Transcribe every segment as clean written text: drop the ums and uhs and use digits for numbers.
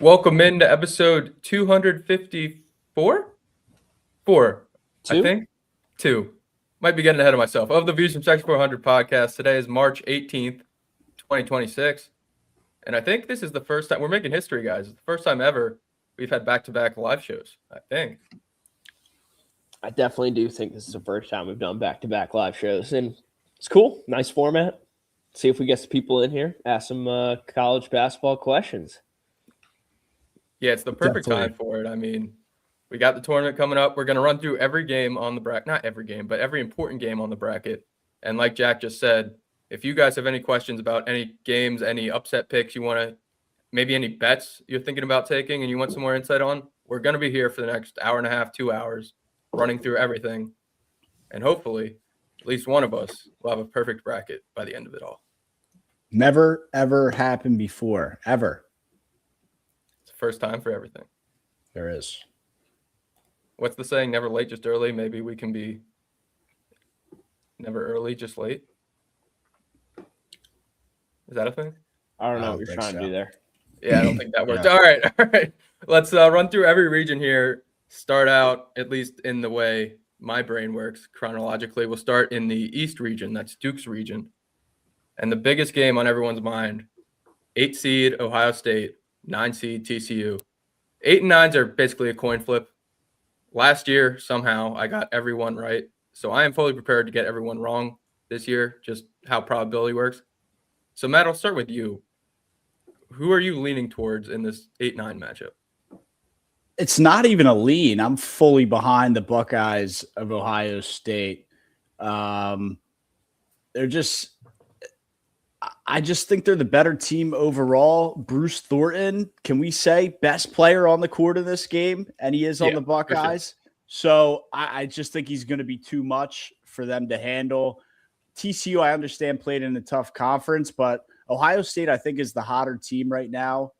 Welcome into episode 254? Four, I think. Two. Might be getting ahead of myself. Of the Views from Section 400 podcast. Today is March 18th, 2026. And I think this is the first time we're making history, guys. It's the first time ever we've had back-to-back live shows, I think. I definitely do think this is the first time we've done back-to-back live shows. And it's cool. Nice format. See if we get some people in here. Ask some college basketball questions. Yeah, it's the perfect time for it. I mean, we got the tournament coming up. We're going to run through every game on the bracket. Not every game, but every important game on the bracket. And like Jack just said, if you guys have any questions about any games, any upset picks you want to, maybe any bets you're thinking about taking and you want some more insight on, we're going to be here for the next hour and a half, 2 hours, running through everything. And hopefully, at least one of us will have a perfect bracket by the end of it all. Never, ever happened before, ever. First time for everything. There is. What's the saying? Never late, just early. Maybe we can be never early, just late. Is that a thing? I don't know what you're trying to do there. Yeah, I don't think that worked. Yeah. All right. Let's run through every region here. Start out, at least in the way my brain works chronologically. We'll start in the East region. That's Duke's region. And the biggest game on everyone's mind, 8 seed Ohio State, 9 seed TCU. 8 and 9s are basically a coin flip. Last year, somehow, I got everyone right. So I am fully prepared to get everyone wrong this year, just how probability works. So, Matt, I'll start with you. Who are you leaning towards in this 8-9 matchup? It's not even a lean. I'm fully behind the Buckeyes of Ohio State. I just think they're the better team overall. Bruce Thornton, can we say best player on the court in this game? And he is on the Buckeyes. Sure. So I just think he's going to be too much for them to handle. TCU, I understand, played in a tough conference, but Ohio State, I think, is the hotter team right now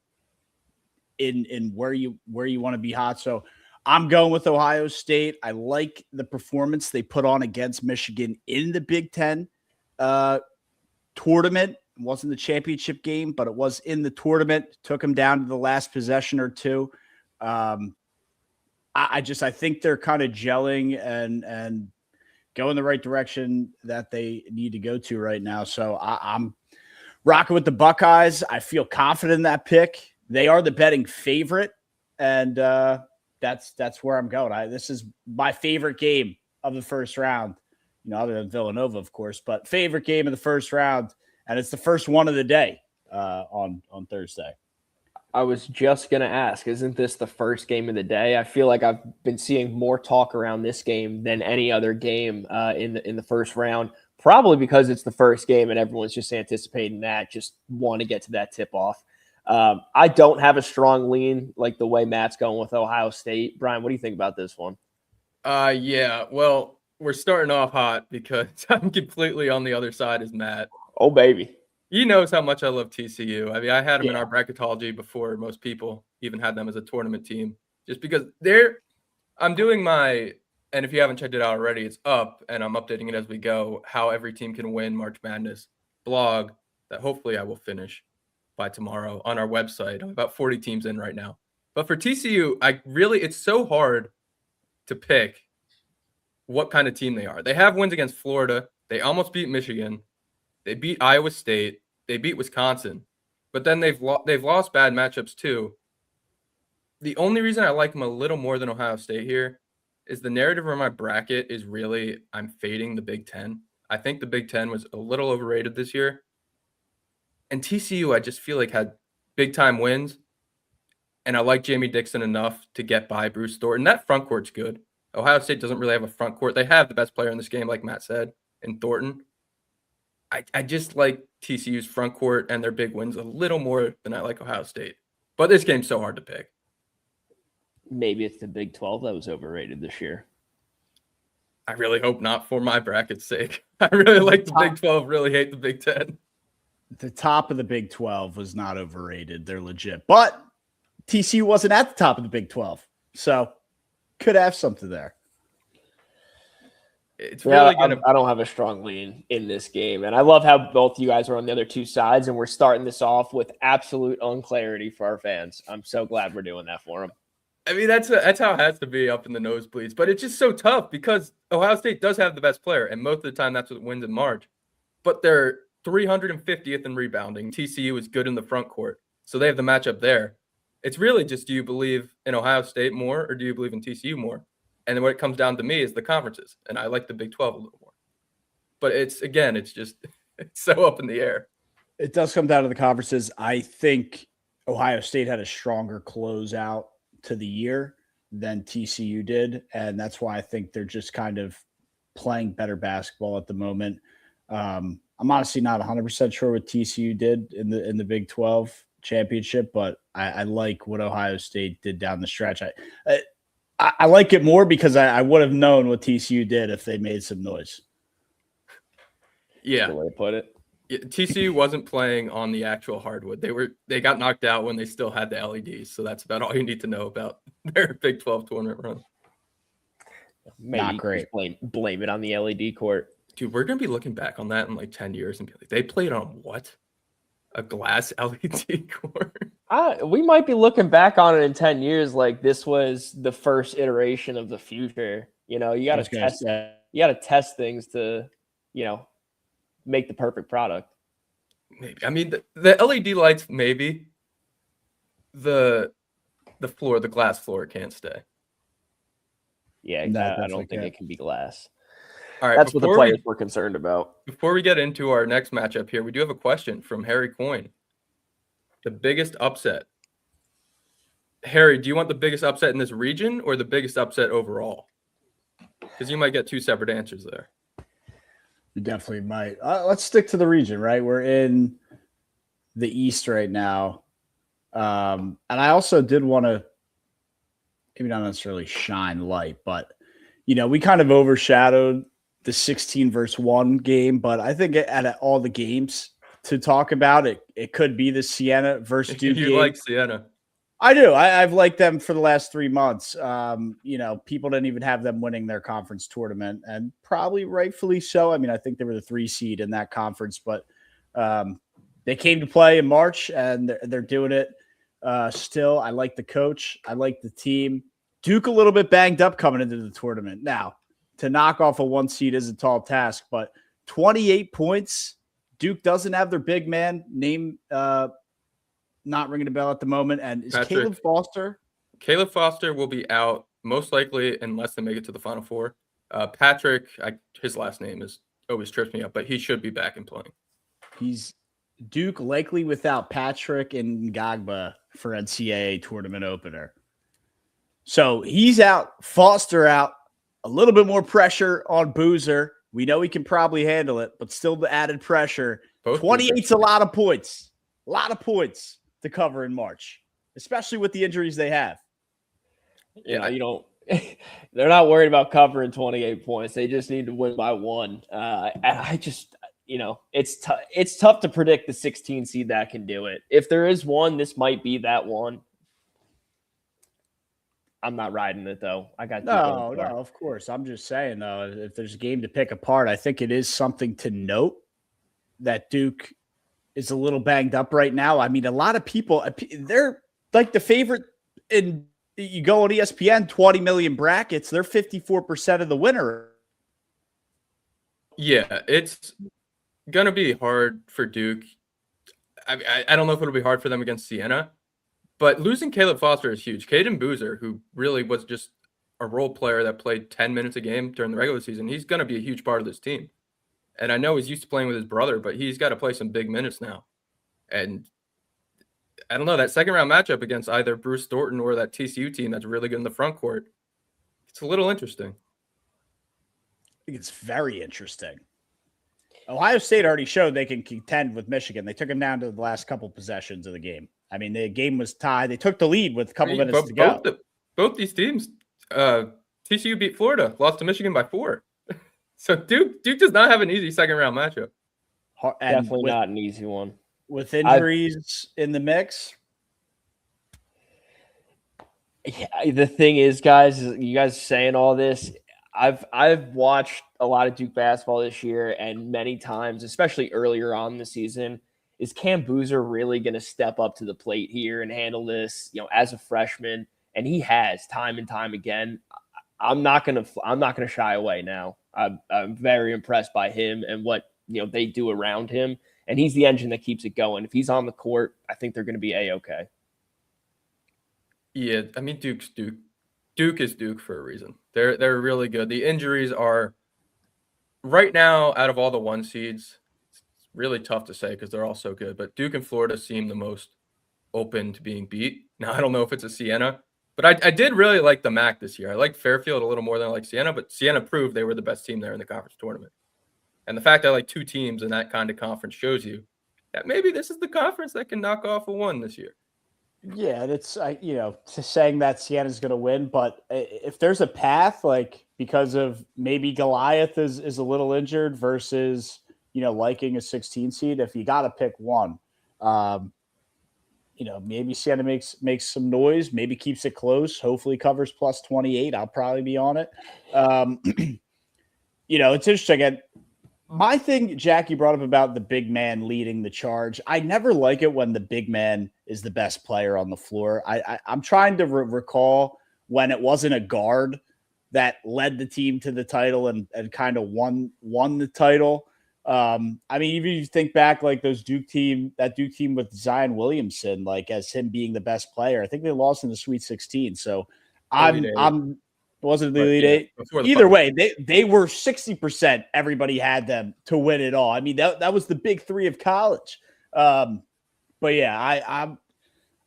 in where you want to be hot. So I'm going with Ohio State. I like the performance they put on against Michigan in the Big Ten tournament. It wasn't the championship game, but it was in the tournament. Took them down to the last possession or two. I think they're kind of gelling and go in the right direction that they need to go to right now. So I'm rocking with the Buckeyes. I feel confident in that pick. They are the betting favorite, and that's where I'm going. This is my favorite game of the first round. Other than Villanova, of course, but favorite game of the first round, and it's the first one of the day on Thursday. I was just going to ask, isn't this the first game of the day? I feel like I've been seeing more talk around this game than any other game in the first round, probably because it's the first game and everyone's just anticipating that, just want to get to that tip-off. I don't have a strong lean like the way Matt's going with Ohio State. Brian, what do you think about this one? Yeah, well, we're starting off hot because I'm completely on the other side as Matt. Oh, baby. He knows how much I love TCU. I mean, I had them in our bracketology before most people even had them as a tournament team. Just because I'm doing and if you haven't checked it out already, it's up, and I'm updating it as we go, how every team can win March Madness blog that hopefully I will finish by tomorrow on our website. I'm about 40 teams in right now. But for TCU, it's so hard to pick what kind of team they are. They have wins against Florida. They almost beat Michigan. They beat Iowa State. They beat Wisconsin. But then they've lost bad matchups too. The only reason I like them a little more than Ohio State here is the narrative around my bracket is really I'm fading the Big Ten. I think the Big Ten was a little overrated this year. And TCU, I just feel like had big-time wins. And I like Jamie Dixon enough to get by Bruce Thornton. That front court's good. Ohio State doesn't really have a front court. They have the best player in this game, like Matt said, in Thornton. I just like TCU's front court and their big wins a little more than I like Ohio State. But this game's so hard to pick. Maybe it's the Big 12 that was overrated this year. I really hope not for my bracket's sake. I really like the Big 12, really hate the Big 10. The top of the Big 12 was not overrated. They're legit. But TCU wasn't at the top of the Big 12. So could have something there. It's really I don't have a strong lean in this game, and I love how both you guys are on the other two sides, and we're starting this off with absolute unclarity for our fans. I'm so glad we're doing that for them. I mean, that's how it has to be up in the nosebleeds. But it's just so tough because Ohio State does have the best player, and most of the time that's what wins in March. But they're 350th in rebounding. TCU is good in the front court, so they have the matchup there. It's really just, do you believe in Ohio State more or do you believe in TCU more? And then what it comes down to me is the conferences, and I like the Big 12 a little more. But it's just it's so up in the air. It does come down to the conferences. I think Ohio State had a stronger closeout to the year than TCU did, and that's why I think they're just kind of playing better basketball at the moment. I'm honestly not 100% sure what TCU did in the Big 12 championship, but I like what Ohio State did down the stretch. I like it more because I would have known what TCU did if they made some noise. Yeah. That's the way to put it. TCU wasn't playing on the actual hardwood. They got knocked out when they still had the LEDs. So that's about all you need to know about their Big 12 tournament run. Maybe not great. Blame it on the LED court. Dude, we're going to be looking back on that in like 10 years and be like, they played on what? A glass LED court? We might be looking back on it in 10 years like this was the first iteration of the future. You know, you got to test things to, you know, make the perfect product. Maybe. I mean, the LED lights, maybe. The glass floor can't stay. Yeah, I don't think it can be glass. All right, that's what the players were concerned about. Before we get into our next matchup here, we do have a question from Harry Coyne. The biggest upset. Harry, do you want the biggest upset in this region or the biggest upset overall? Because you might get two separate answers there. You definitely might. Let's stick to the region, right? We're in the East right now. And I also did want to maybe not necessarily shine light, but, you know, we kind of overshadowed the 16 versus 1 game, but I think at all the games to talk about it could be the Siena versus Duke game. You like Siena. I do. I've liked them for the last 3 months. You know, people didn't even have them winning their conference tournament, and probably rightfully so. I mean, I think they were the 3 seed in that conference, but they came to play in March, and they're doing it still. I like the coach. I like the team. Duke a little bit banged up coming into the tournament. Now, to knock off a 1 seed is a tall task, but 28 points. Duke doesn't have their big man name not ringing a bell at the moment. And is Caleb Foster? Caleb Foster will be out most likely unless they make it to the Final Four. Patrick, his last name always trips me up, but he should be back and playing. He's Duke likely without Patrick and Ngagba for NCAA tournament opener. So he's out, Foster out, a little bit more pressure on Boozer. We know he can probably handle it, but still the added pressure. 28's a lot of points. A lot of points to cover in March, especially with the injuries they have. Yeah, you don't. They're not worried about covering 28 points. They just need to win by 1. I just, you know, it's tough to predict the 16 seed that can do it. If there is one, this might be that one. I'm not riding it though. I got no, of course. I'm just saying though, if there's a game to pick apart, I think it is something to note that Duke is a little banged up right now. I mean, a lot of people, they're like the favorite in, you go on ESPN, 20 million brackets, they're 54% of the winner. Yeah, it's going to be hard for Duke. I don't know if it'll be hard for them against Siena, but losing Caleb Foster is huge. Caden Boozer, who really was just a role player that played 10 minutes a game during the regular season, he's going to be a huge part of this team. And I know he's used to playing with his brother, but he's got to play some big minutes now. And I don't know, that second round matchup against either Bruce Thornton or that TCU team that's really good in the front court, it's a little interesting. I think it's very interesting. Ohio State already showed they can contend with Michigan. They took them down to the last couple possessions of the game. I mean, the game was tied. They took the lead with a couple minutes to go. Both these teams, TCU beat Florida, lost to Michigan by 4. So Duke does not have an easy second round matchup. Definitely not an easy one. With injuries in the mix. Yeah, the thing is, guys, you guys saying all this, I've watched a lot of Duke basketball this year, and many times, especially earlier on in the season, is Cam Boozer really going to step up to the plate here and handle this, as a freshman? And he has time and time again. I'm not gonna shy away now. I'm very impressed by him and what they do around him, and he's the engine that keeps it going. If he's on the court, I think they're going to be a-okay. Yeah, I mean Duke's Duke. Duke is Duke for a reason. They're really good. The injuries are right now out of all the 1 seeds. It's really tough to say because they're all so good. But Duke and Florida seem the most open to being beat. Now I don't know if it's a Siena, but I did really like the MAC this year. I liked Fairfield a little more than I like Siena, but Siena proved they were the best team there in the conference tournament. And the fact that like 2 teams in that kind of conference shows you that maybe this is the conference that can knock off a 1 this year. Yeah, and it's saying that Siena's going to win, but if there's a path, like because of maybe Goliath is a little injured versus liking a 16 seed, if you got to pick one, maybe Siena makes some noise, maybe keeps it close, hopefully covers plus 28. I'll probably be on it. It's interesting. And my thing, Jackie brought up about the big man leading the charge. I never like it when the big man is the best player on the floor. I'm trying to recall when it wasn't a guard that led the team to the title and kind of won the title. I mean, even if you think back, like that Duke team with Zion Williamson, like as him being the best player, I think they lost in the Sweet 16. So wasn't the Elite Eight. Either way, they were 60%. Everybody had them to win it all. I mean, that was the big 3 of college. But yeah,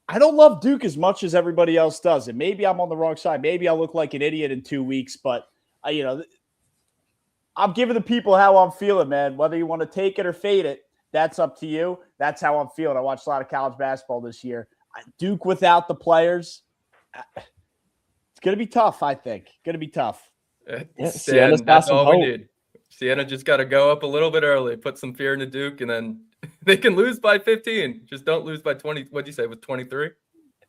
I don't love Duke as much as everybody else does. And maybe I'm on the wrong side. Maybe I'll look like an idiot in 2 weeks. But I'm giving the people how I'm feeling, man. Whether you want to take it or fade it, that's up to you. That's how I'm feeling. I watched a lot of college basketball this year. Duke without the players. It's going to be tough, I think. Going to be tough. Siena's got some hope. We need. Siena just got to go up a little bit early, put some fear into Duke, and then they can lose by 15. Just don't lose by 20. What'd you say, with 23?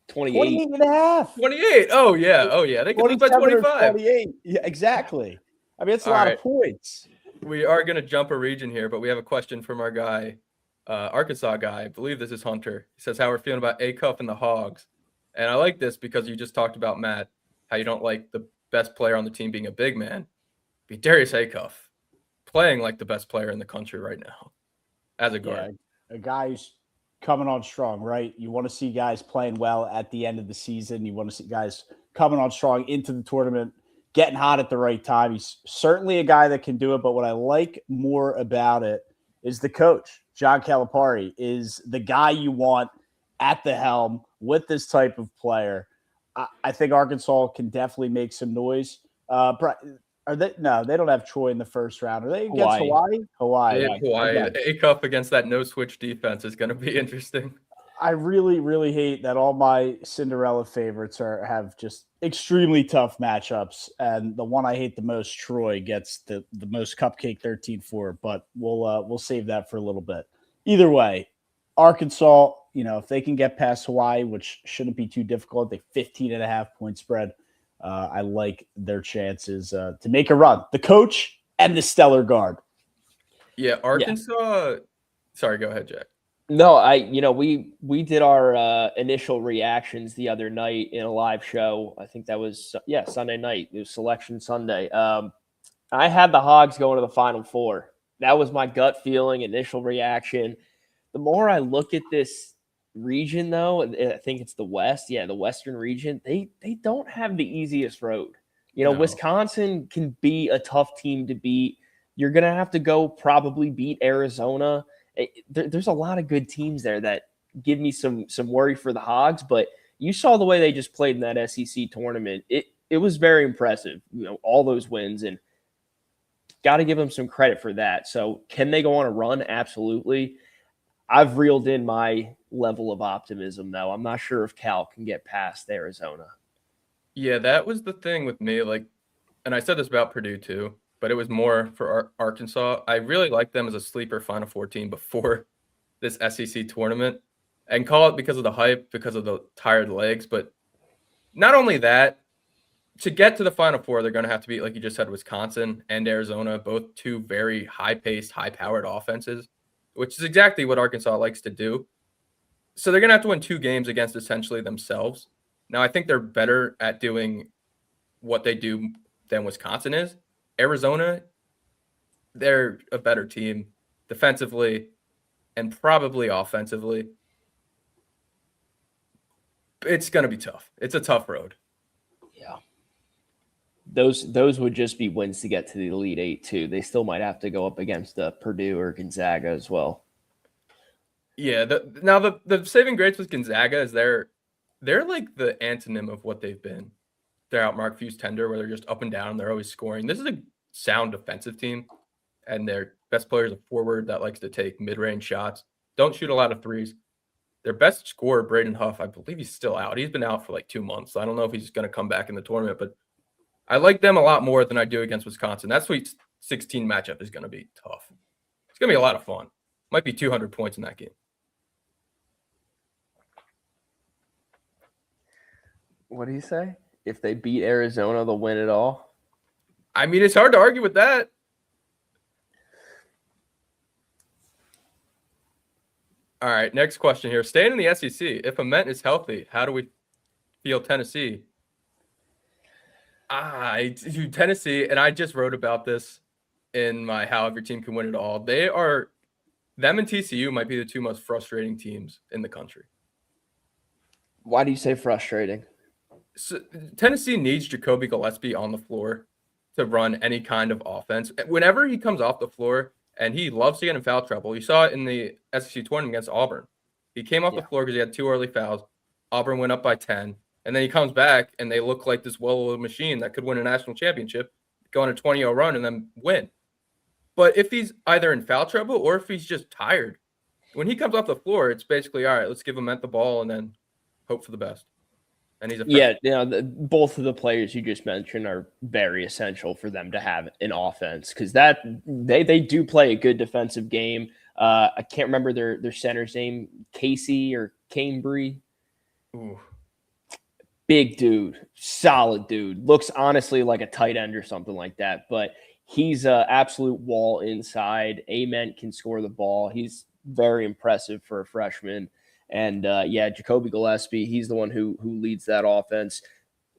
28 and a half. 28. Oh, yeah. They can lose by 25. 28. Yeah, exactly. I mean, it's a lot of points. We are going to jump a region here, but we have a question from our guy, Arkansas guy. I believe this is Hunter. He says, how we're feeling about Acuff and the Hogs. And I like this because you just talked about, Matt, how you don't like the best player on the team being a big man. Be Darius Acuff playing like the best player in the country right now as a guard. Yeah, a guy who's coming on strong, right? You want to see guys playing well at the end of the season. You want to see guys coming on strong into the tournament, getting hot at the right time. He's certainly a guy that can do it, but what I like more about it is the coach. John Calipari is the guy you want at the helm with this type of player. I think Arkansas can definitely make some noise. Are they? No, they don't have Troy in the first round. Are they against Hawaii? Hawaii. Hawaii. Acuff against that no-switch defense is going to be interesting. I really, really hate that all my Cinderella favorites have just extremely tough matchups, and the one I hate the most, Troy, gets the most cupcake 13-4. But we'll save that for a little bit. Either way, Arkansas, if they can get past Hawaii, which shouldn't be too difficult, they 15.5-point spread. I like their chances to make a run. The coach and the stellar guard. Yeah, Arkansas. Yeah. Sorry, go ahead, Jack. No, we did our initial reactions the other night in a live show. I think that was Sunday night. It was Selection Sunday. I had the Hogs going to the Final Four. That was my gut feeling, initial reaction. The more I look at this region, though, I think it's the West. Yeah, the Western region. They don't have the easiest road. No. Wisconsin can be a tough team to beat. You're gonna have to go probably beat Arizona. There's a lot of good teams there that give me some worry for the Hogs. But you saw the way they just played in that SEC tournament. It was very impressive. All those wins, and got to give them some credit for that. So can they go on a run? Absolutely. I've reeled in my level of optimism, though. I'm not sure if Cal can get past Arizona. Yeah, that was the thing with me. And I said this about Purdue too, but it was more for Arkansas. I really liked them as a sleeper Final Four team before this SEC tournament, and call it because of the hype, because of the tired legs. But not only that, to get to the Final Four, they're going to have to beat, like you just said, Wisconsin and Arizona, both two very high-paced, high-powered offenses, which is exactly what Arkansas likes to do. So they're going to have to win 2 games against essentially themselves. Now, I think they're better at doing what they do than Wisconsin is. Arizona, they're a better team defensively and probably offensively. It's going to be tough. It's a tough road. Yeah. Those would just be wins to get to the Elite Eight too. They still might have to go up against Purdue or Gonzaga as well. Yeah. The saving grace with Gonzaga is they're like the antonym of what they've been. They're out Mark Fuse tender where they're just up and down. They're always scoring. This is a sound defensive team, and their best player is a forward that likes to take mid-range shots. Don't shoot a lot of threes. Their best scorer, Braden Huff, I believe he's still out. He's been out for like 2 months. So I don't know if he's going to come back in the tournament, but I like them a lot more than I do against Wisconsin. That Sweet 16 matchup is going to be tough. It's going to be a lot of fun. Might be 200 points in that game. What do you say? If they beat Arizona, they'll win it all? I mean, it's hard to argue with that. All right, next question here. Staying in the SEC, if Ament is healthy, how do we feel Tennessee? I do Tennessee, and I just wrote about this in my How Every Team Can Win It All. Them and TCU might be the 2 most frustrating teams in the country. Why do you say frustrating? So, Tennessee needs Jacoby Gillespie on the floor to run any kind of offense. Whenever he comes off the floor, and he loves to get in foul trouble. You saw it in the SEC tournament against Auburn. He came off the floor because he had 2 early fouls. Auburn went up by 10. And then he comes back, and they look like this well-oiled machine that could win a national championship, go on a 20-0 run, and then win. But if he's either in foul trouble or if he's just tired, when he comes off the floor, it's basically, all right, let's give him the ball and then hope for the best. And he's both of the players you just mentioned are very essential for them to have an offense because that they do play a good defensive game. I can't remember their center's name, Casey or Cambry. Ooh. Big dude, solid dude. Looks honestly like a tight end or something like that, but he's an absolute wall inside. Ament can score the ball. He's very impressive for a freshman. And Jacoby Gillespie, he's the one who leads that offense.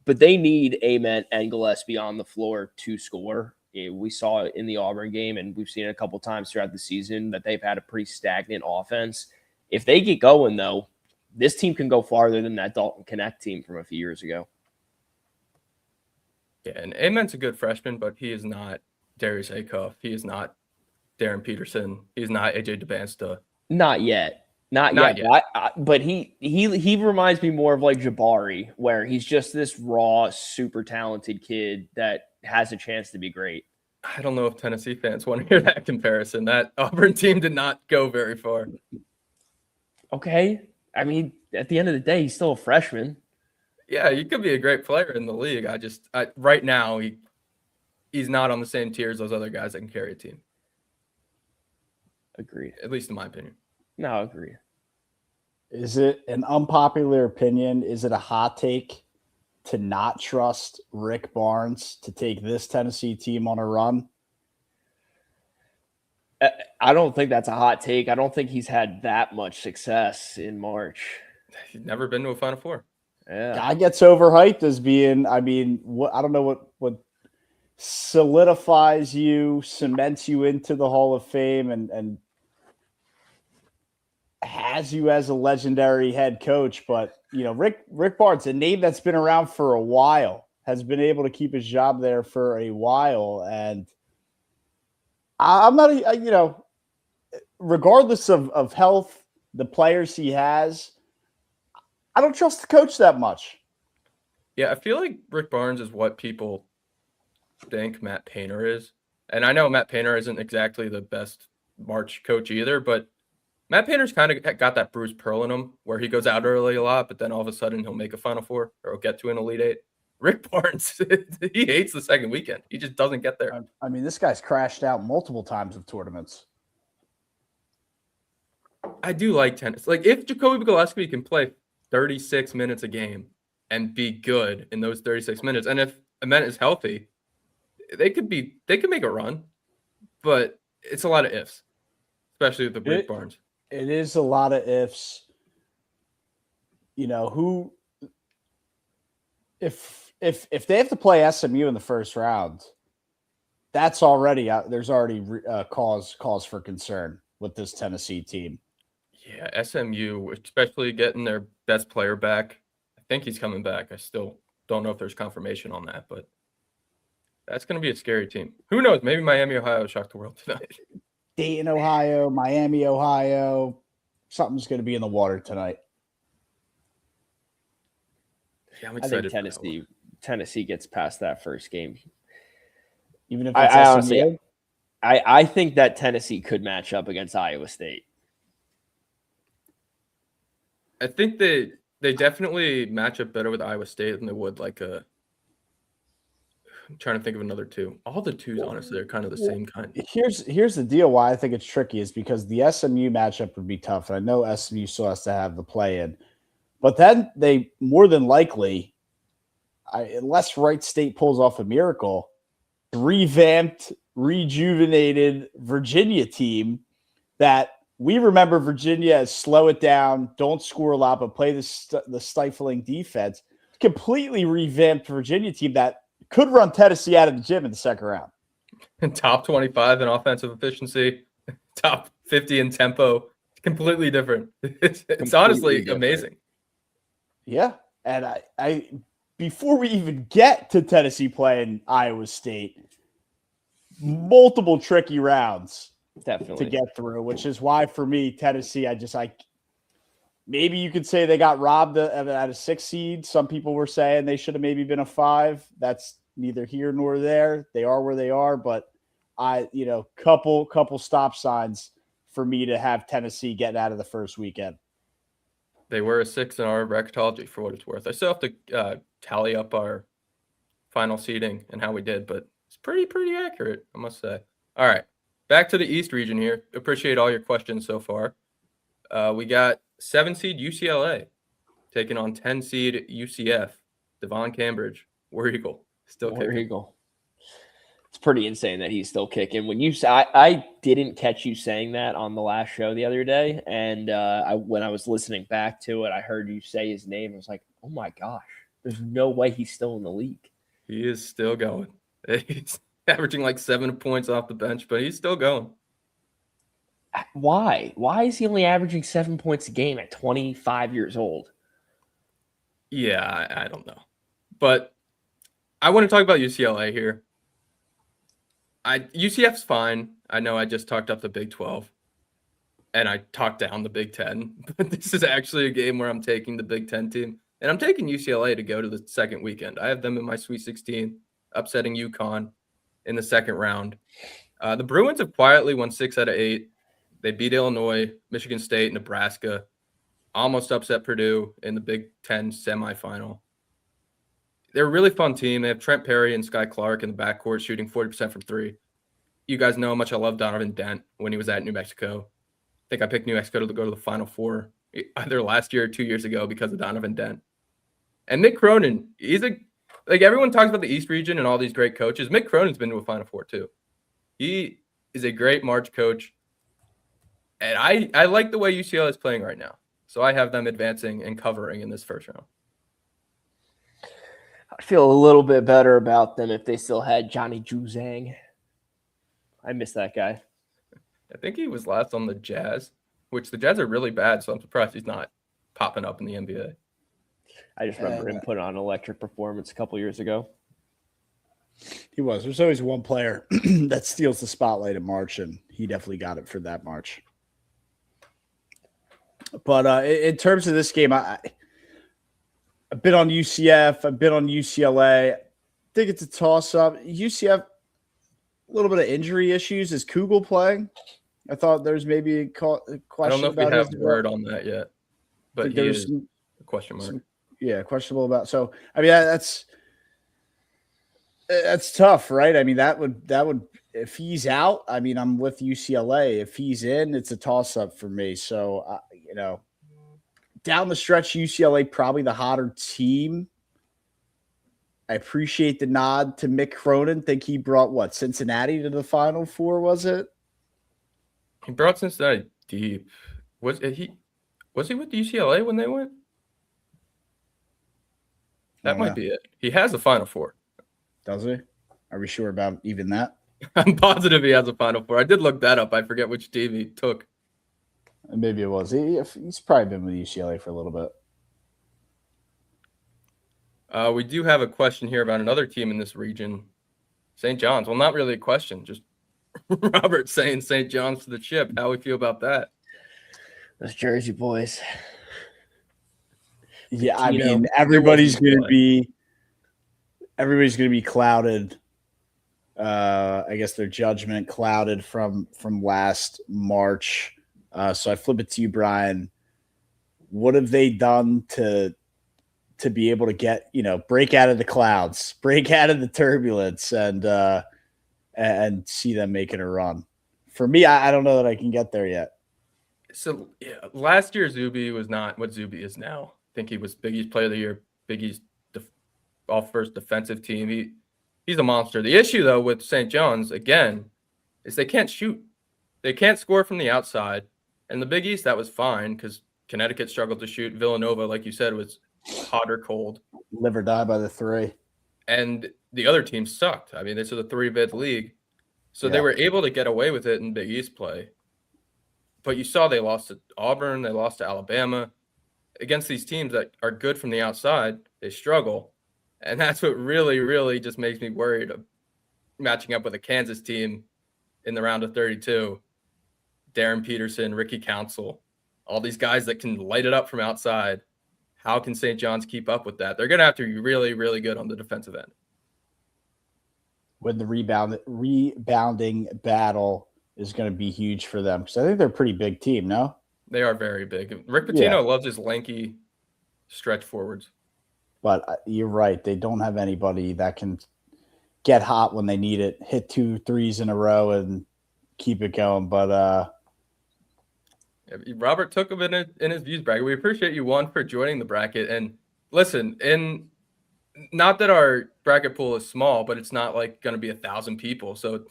But they need Ament and Gillespie on the floor to score. We saw it in the Auburn game, and we've seen it a couple times throughout the season that they've had a pretty stagnant offense. If they get going, though, this team can go farther than that Dalton Connect team from a few years ago. Yeah, and Ament's a good freshman, but he is not Darius Acuff. He is not Darren Peterson. He's not AJ DeBansta. Not yet. Not yet. But he reminds me more of like Jabari, where he's just this raw, super talented kid that has a chance to be great. I don't know if Tennessee fans want to hear that comparison. That Auburn team did not go very far. Okay. I mean, at the end of the day, he's still a freshman. Yeah, he could be a great player in the league. Right now, he's not on the same tier as those other guys that can carry a team. Agreed. At least in my opinion. No, I agree. Is it an unpopular opinion? Is it a hot take to not trust Rick Barnes to take this Tennessee team on a run? I don't think that's a hot take. I don't think he's had that much success in March. He's never been to a Final Four. Yeah. Guy gets overhyped as being, I don't know what solidifies you, cements you into the Hall of Fame and has you as a legendary head coach. But, Rick Barnes, a name that's been around for a while, has been able to keep his job there for a while. And I'm not, regardless of health, the players he has, I don't trust the coach that much. Yeah, I feel like Rick Barnes is what people think Matt Painter is. And I know Matt Painter isn't exactly the best March coach either, but Matt Painter's kind of got that Bruce Pearl in him where he goes out early a lot, but then all of a sudden he'll make a Final Four or he'll get to an Elite Eight. Rick Barnes, he hates the second weekend. He just doesn't get there. I mean, this guy's crashed out multiple times of tournaments. I do like tennis. Like, if Jacoby Gillespie can play 36 minutes a game and be good in those 36 minutes, and if Ament is healthy, they could make a run, but it's a lot of ifs, especially with the Bruce Barnes. It is a lot of ifs. Who if they have to play SMU in the first round, that's already there's already cause for concern with this Tennessee team. Yeah, SMU, especially getting their best player back. I think he's coming back. I still don't know if there's confirmation on that, but that's going to be a scary team. Who knows? Maybe Miami, Ohio shocked the world tonight. Dayton, Ohio, Miami, Ohio. Something's going to be in the water tonight. Yeah, I'm excited. I think Tennessee gets past that first game. Even if I honestly, I think that Tennessee could match up against Iowa State. I think they definitely match up better with Iowa State than they would I'm trying to think of another two. All the twos, honestly, are kind of the same kind. Here's the deal why I think it's tricky is because the SMU matchup would be tough. And I know SMU still has to have the play in. But then they more than likely, unless Wright State pulls off a miracle, revamped, rejuvenated Virginia team that we remember Virginia as slow it down, don't score a lot, but play the stifling defense. Completely revamped Virginia team that could run Tennessee out of the gym in the second round. And top 25 in offensive efficiency, top 50 in tempo. Completely different. It's honestly amazing. Yeah. And I before we even get to Tennessee playing Iowa State, multiple tricky rounds definitely to get through, which is why for me, Tennessee, maybe you could say they got robbed at a 6 seed. Some people were saying they should have maybe been a 5. That's neither here nor there. They are where they are, but couple stop signs for me to have Tennessee getting out of the first weekend. They were a 6 in our bracketology for what it's worth. I still have to tally up our final seeding and how we did, but it's pretty accurate, I must say. All right, back to the East region here. Appreciate all your questions so far. We got 7 seed UCLA taking on 10 seed UCF. Devon Cambridge, War Eagle, still War kicking. Eagle. It's pretty insane that he's still kicking. When you say, I didn't catch you saying that on the last show the other day, and when I was listening back to it, I heard you say his name. I was like, oh my gosh, there's no way he's still in the league. He is still going. He's averaging like 7 points off the bench, but he's still going. Why? Why is he only averaging 7 points a game at 25 years old? Yeah, I don't know. But I want to talk about UCLA here. UCF's fine. I know I just talked up the Big 12 and I talked down the Big 10, but this is actually a game where I'm taking the Big 10 team, and I'm taking UCLA to go to the second weekend. I have them in my Sweet 16, upsetting UConn in the second round. The Bruins have quietly won 6 out of 8. They beat Illinois, Michigan State, Nebraska, almost upset Purdue in the Big 10 semifinal. They're a really fun team. They have Trent Perry and Sky Clark in the backcourt shooting 40% from 3. You guys know how much I love Donovan Dent when he was at New Mexico. I think I picked New Mexico to go to the Final Four either last year or 2 years ago because of Donovan Dent. And Mick Cronin, everyone talks about the East region and all these great coaches. Mick Cronin's been to a Final Four too. He is a great March coach. And I like the way UCLA is playing right now. So I have them advancing and covering in this first round. I feel a little bit better about them if they still had Johnny Juzang. I miss that guy. I think he was last on the Jazz, which the Jazz are really bad, so I'm surprised he's not popping up in the NBA. I just remember him putting on an electric performance a couple years ago. He was. There's always one player that steals the spotlight in March, and he definitely got it for that March. But in terms of this game, I've been on UCF. I've been on UCLA. I think it's a toss-up. UCF, a little bit of injury issues. Is Kugel playing? I thought there's maybe a question about I don't know if we have word on that yet, but he is a question mark. Questionable about. So, I mean, that's tough, right? I mean, that would if he's out, I mean, I'm with UCLA. If he's in, it's a toss-up for me. So, down the stretch, UCLA probably the hotter team. I appreciate the nod to Mick Cronin. Think he brought Cincinnati to the Final Four, was it? He brought Cincinnati deep. Was he with UCLA when they went? That might be it. He has a Final Four. Does he? Are we sure about even that? I'm positive he has a Final Four. I did look that up. I forget which team he took. Maybe it was. He's probably been with UCLA for a little bit. We do have a question here about another team in this region, St. John's. Well, not really a question, just Robert saying St. John's to the chip. How we feel about that? Those Jersey boys. Yeah, I mean, everybody's going to be clouded. I guess their judgment clouded from last March. So I flip it to you, Brian. What have they done to be able to get, break out of the clouds, break out of the turbulence, and see them making a run? For me, I don't know that I can get there yet. So last year Zuby was not what Zuby is now. I think he was Big East Player of the Year, Big East all-first defensive team. He's a monster. The issue, though, with St. John's, again, is they can't shoot. They can't score from the outside. And the Big East, that was fine because Connecticut struggled to shoot. Villanova, like you said, was hot or cold. Live or die by the three. And the other teams sucked. I mean, this is a three-bid league. So they were able to get away with it in Big East play. But you saw they lost to Auburn. They lost to Alabama. Against these teams that are good from the outside, they struggle. And that's what really, really just makes me worried of matching up with a Kansas team in the round of 32. Darren Peterson, Ricky Council, all these guys that can light it up from outside. How can St. John's keep up with that? They're going to have to be really, really good on the defensive end. When the rebounding battle is going to be huge for them, because I think they're a pretty big team, no? They are very big. Rick Pitino loves his lanky stretch forwards. But you're right. They don't have anybody that can get hot when they need it, hit 2 threes in a row and keep it going. But Robert took him in his views bracket. We appreciate you, Juan, for joining the bracket. And listen, not that our bracket pool is small, but it's not like going to be 1,000 people. So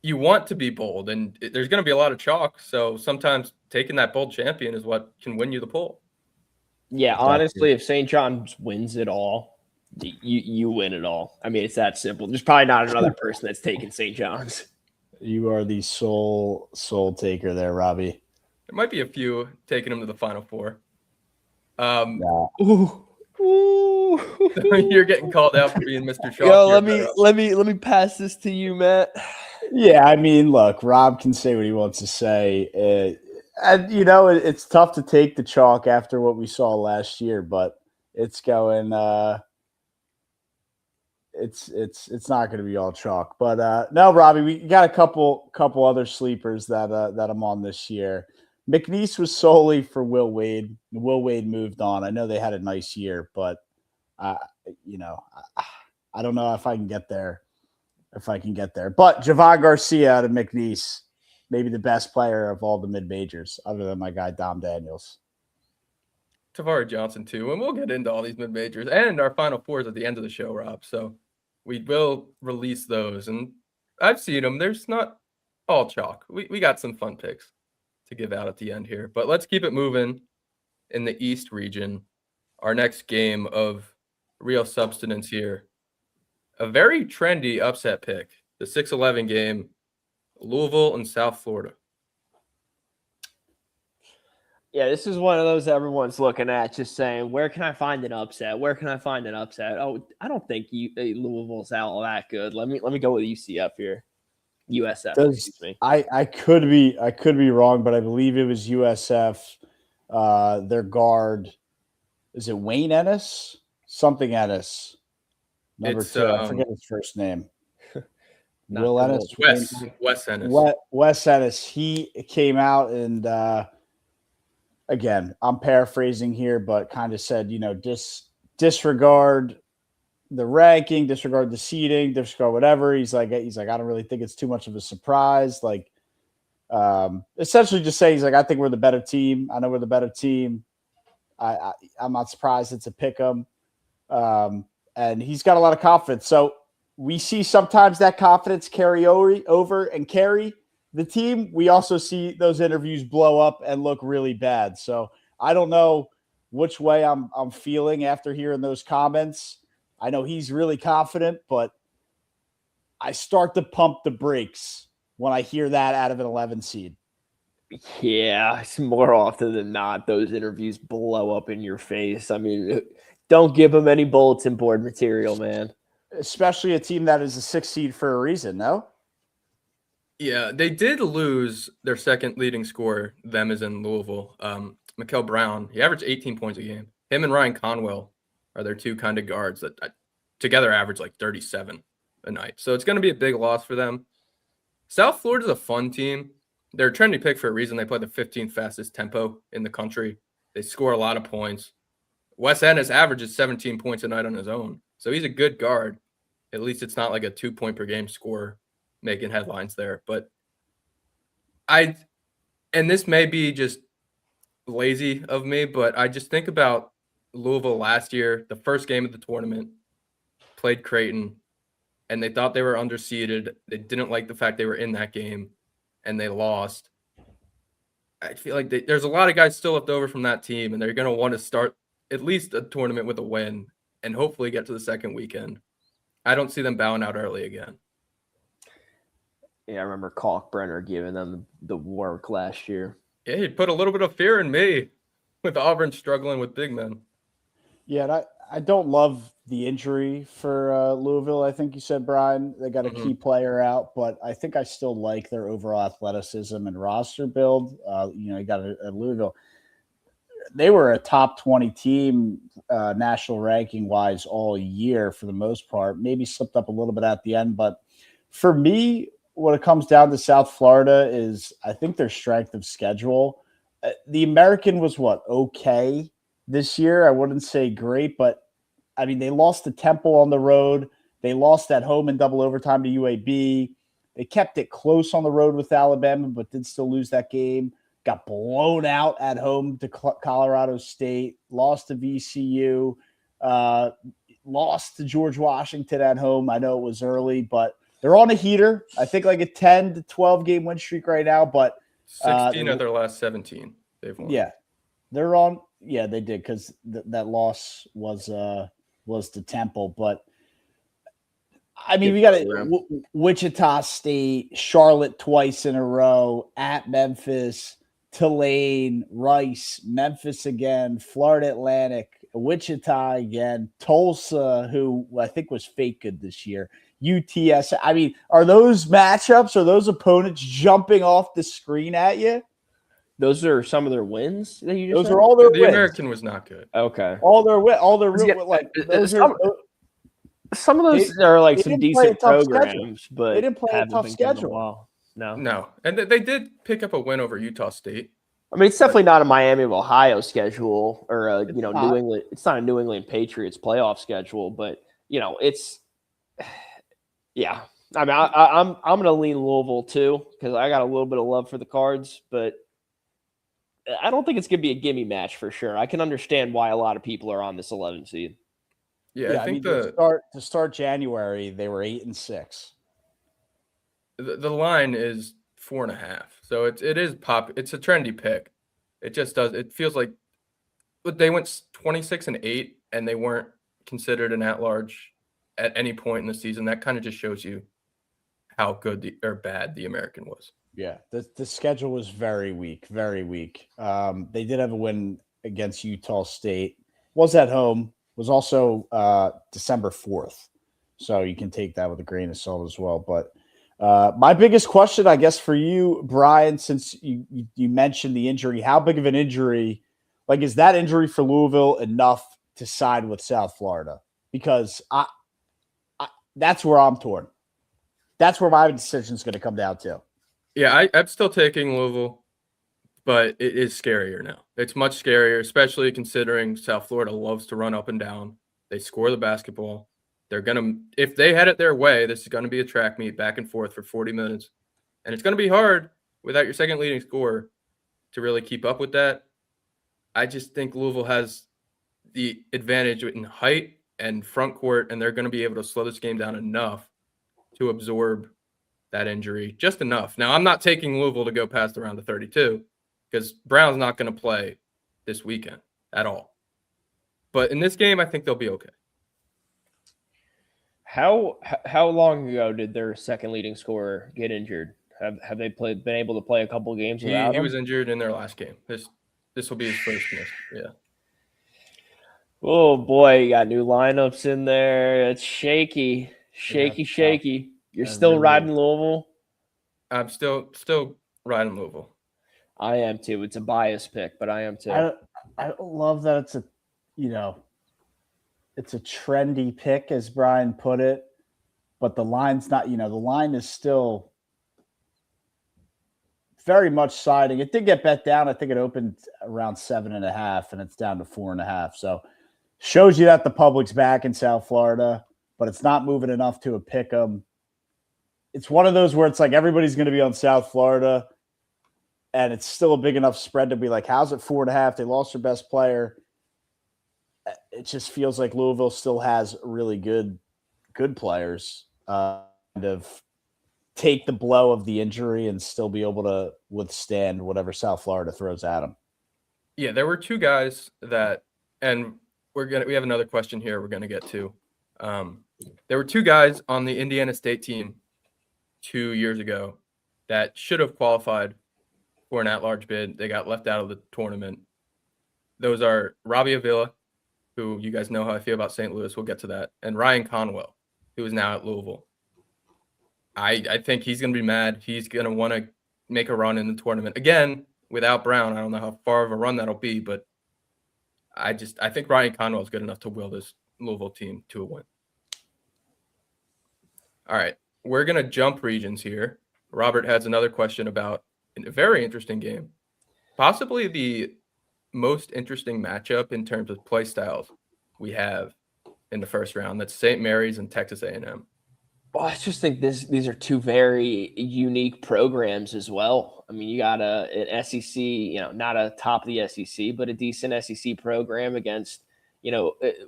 you want to be bold, and there's going to be a lot of chalk. So sometimes taking that bold champion is what can win you the poll. Yeah, honestly, if St. John's wins it all, you win it all. I mean, it's that simple. There's probably not another person that's taking St. John's. You are the soul taker there, Robbie. There might be a few taking him to the Final Four. You're getting called out for being Mr. Chalk. Yo, let me pass this to you, Matt. Yeah, I mean, look, Rob can say what he wants to say. And it's tough to take the chalk after what we saw last year, but it's going. It's not going to be all chalk. But no, Robbie, we got a couple other sleepers that I'm on this year. McNeese was solely for Will Wade. Will Wade moved on. I know they had a nice year, but I don't know if I can get there. But Javon Garcia out of McNeese, maybe the best player of all the mid-majors, other than my guy Dom Daniels. Tavari Johnson, too. And we'll get into all these mid-majors and our Final Fours at the end of the show, Rob. So we will release those. And I've seen them. There's not all chalk. We got some fun picks to give out at the end here. But let's keep it moving in the East region. Our next game of real substance here. A very trendy upset pick. The 6-11 game. Louisville and South Florida. Yeah, this is one of those everyone's looking at, just saying, where can I find an upset? Where can I find an upset? Oh, I don't think Louisville's out that good. Let me go with UCF here. USF. Excuse me. I could be wrong, but I believe it was USF. Their guard, is it Wayne Ennis? Something Ennis. Number 2. I forget his first name. Will Ennis? Wes Ennis. Wes Ennis. He came out and again, I'm paraphrasing here, but kind of said, disregard the ranking, disregard the seeding, disregard whatever. He's like, I don't really think it's too much of a surprise. Like, essentially just say, he's like, I think we're the better team. I know we're the better team. I'm not surprised it's a pick 'em. and he's got a lot of confidence. So we see sometimes that confidence carry over and carry the team. We also see those interviews blow up and look really bad. So I don't know which way I'm feeling after hearing those comments. I know he's really confident, but I start to pump the brakes when I hear that out of an 11 seed. Yeah, it's more often than not, those interviews blow up in your face. I mean, don't give them any bulletin board material, man. Especially a team that is a 6 seed for a reason, no? Yeah, they did lose their second leading scorer, them as in Louisville. Mikael Brown, he averaged 18 points a game. Him and Ryan Conwell are their two kind of guards that together average like 37 a night. So it's going to be a big loss for them. South Florida's a fun team. They're a trendy pick for a reason. They play the 15th fastest tempo in the country. They score a lot of points. Wes Ennis averages 17 points a night on his own. So he's a good guard. At least it's not like a 2-point per game scorer making headlines there. But and this may be just lazy of me, but I just think about Louisville last year, the first game of the tournament, played Creighton, and they thought they were underseeded. They didn't like the fact they were in that game, and they lost. I feel like there's a lot of guys still left over from that team, and they're going to want to start at least a tournament with a win and hopefully get to the second weekend. I don't see them bowing out early again. Yeah, I remember Kalkbrenner giving them the work last year. Yeah, he put a little bit of fear in me with Auburn struggling with big men. Yeah, and I don't love the injury for Louisville. I think you said, Brian, they got a key player out, but I think I still like their overall athleticism and roster build. You got a Louisville. They were a top 20 team national ranking wise all year for the most part, maybe slipped up a little bit at the end. But for me, when it comes down to South Florida is I think their strength of schedule. The American was okay this year. I wouldn't say great, but I mean, they lost to Temple on the road. They lost at home in double overtime to UAB. They kept it close on the road with Alabama, but did still lose that game. Got blown out at home to Colorado State, lost to VCU, lost to George Washington at home. I know it was early, but they're on a heater. I think like a 10 to 12 game win streak right now, but 16 of their last 17 they've won. Yeah, they're on. Yeah, they did because that loss was to Temple. But I mean, we got Wichita State, Charlotte twice in a row, at Memphis, Tulane, Rice, Memphis again, Florida Atlantic, Wichita again, Tulsa, who I think was fake good this year, UTS. I mean, are those matchups, are those opponents jumping off the screen at you? Those are some of their wins that you just Those said? are all their The wins. American was not good. Okay. All their real like those some of those are like some decent programs, schedule. but they didn't play a tough schedule. No, and they did pick up a win over Utah State. I mean, it's definitely not a Miami of Ohio schedule or a New England. It's not a New England Patriots playoff schedule, but it's yeah. I mean, I'm going to lean Louisville too because I got a little bit of love for the Cards, but I don't think it's going to be a gimme match for sure. I can understand why a lot of people are on this 11 seed. Yeah, I think to start January they were 8-6. The line is 4.5, so it is pop. It's a trendy pick. It just does. It feels like, but they went 26-8 and they weren't considered an at-large at any point in the season. That kind of just shows you how good or bad the American was. Yeah, the schedule was very weak, very weak. They did have a win against Utah State. Was at home. Was also December 4th. So you can take that with a grain of salt as well. But my biggest question, I guess, for you, Brian, since you mentioned the injury, how big of an injury, like is that injury for Louisville enough to side with South Florida? Because I that's where I'm torn. That's where my decision is going to come down to. Yeah, I'm still taking Louisville, but it is scarier now. It's much scarier, especially considering South Florida loves to run up and down. They score the basketball. They're going to – if they head it their way, this is going to be a track meet back and forth for 40 minutes. And it's going to be hard without your second leading scorer to really keep up with that. I just think Louisville has the advantage in height and front court, and they're going to be able to slow this game down enough to absorb that injury, just enough. Now, I'm not taking Louisville to go past the round of 32 because Brown's not going to play this weekend at all. But in this game, I think they'll be okay. How long ago did their second leading scorer get injured? Have they been able to play a couple games without He him? was injured in their last game. This will be his first miss. Yeah. Oh boy, you got new lineups in there. It's shaky. Shaky. You're still riding Louisville? I'm still riding Louisville. I am too. It's a biased pick, but I am too. I love that it's a, it's a trendy pick, as Brian put it, but the line's not, the line is still very much siding. It did get bet down. I think it opened around 7.5 and it's down to 4.5. So shows you that the public's back in South Florida, but it's not moving enough to a pick 'em. It's one of those where it's like everybody's going to be on South Florida, and it's still a big enough spread to be like, how's it 4.5? They lost their best player. It just feels like Louisville still has really good players, kind of take the blow of the injury and still be able to withstand whatever South Florida throws at them. Yeah, there were two guys that, and we have another question here we're gonna get to. There were two guys on the Indiana State team 2 years ago that should have qualified for an at-large bid. They got left out of the tournament. Those are Robbie Avila, who you guys know how I feel about St. Louis. We'll get to that. And Ryan Conwell, who is now at Louisville. I think he's going to be mad. He's going to want to make a run in the tournament. Again, without Brown, I don't know how far of a run that'll be, but I think Ryan Conwell is good enough to will this Louisville team to a win. All right, we're going to jump regions here. Robert has another question about a very interesting game, possibly the most interesting matchup in terms of play styles we have in the first round. That's St. Mary's and Texas A&M. Well, I just think these are two very unique programs as well. I mean, you got an SEC, not a top of the SEC, but a decent SEC program against,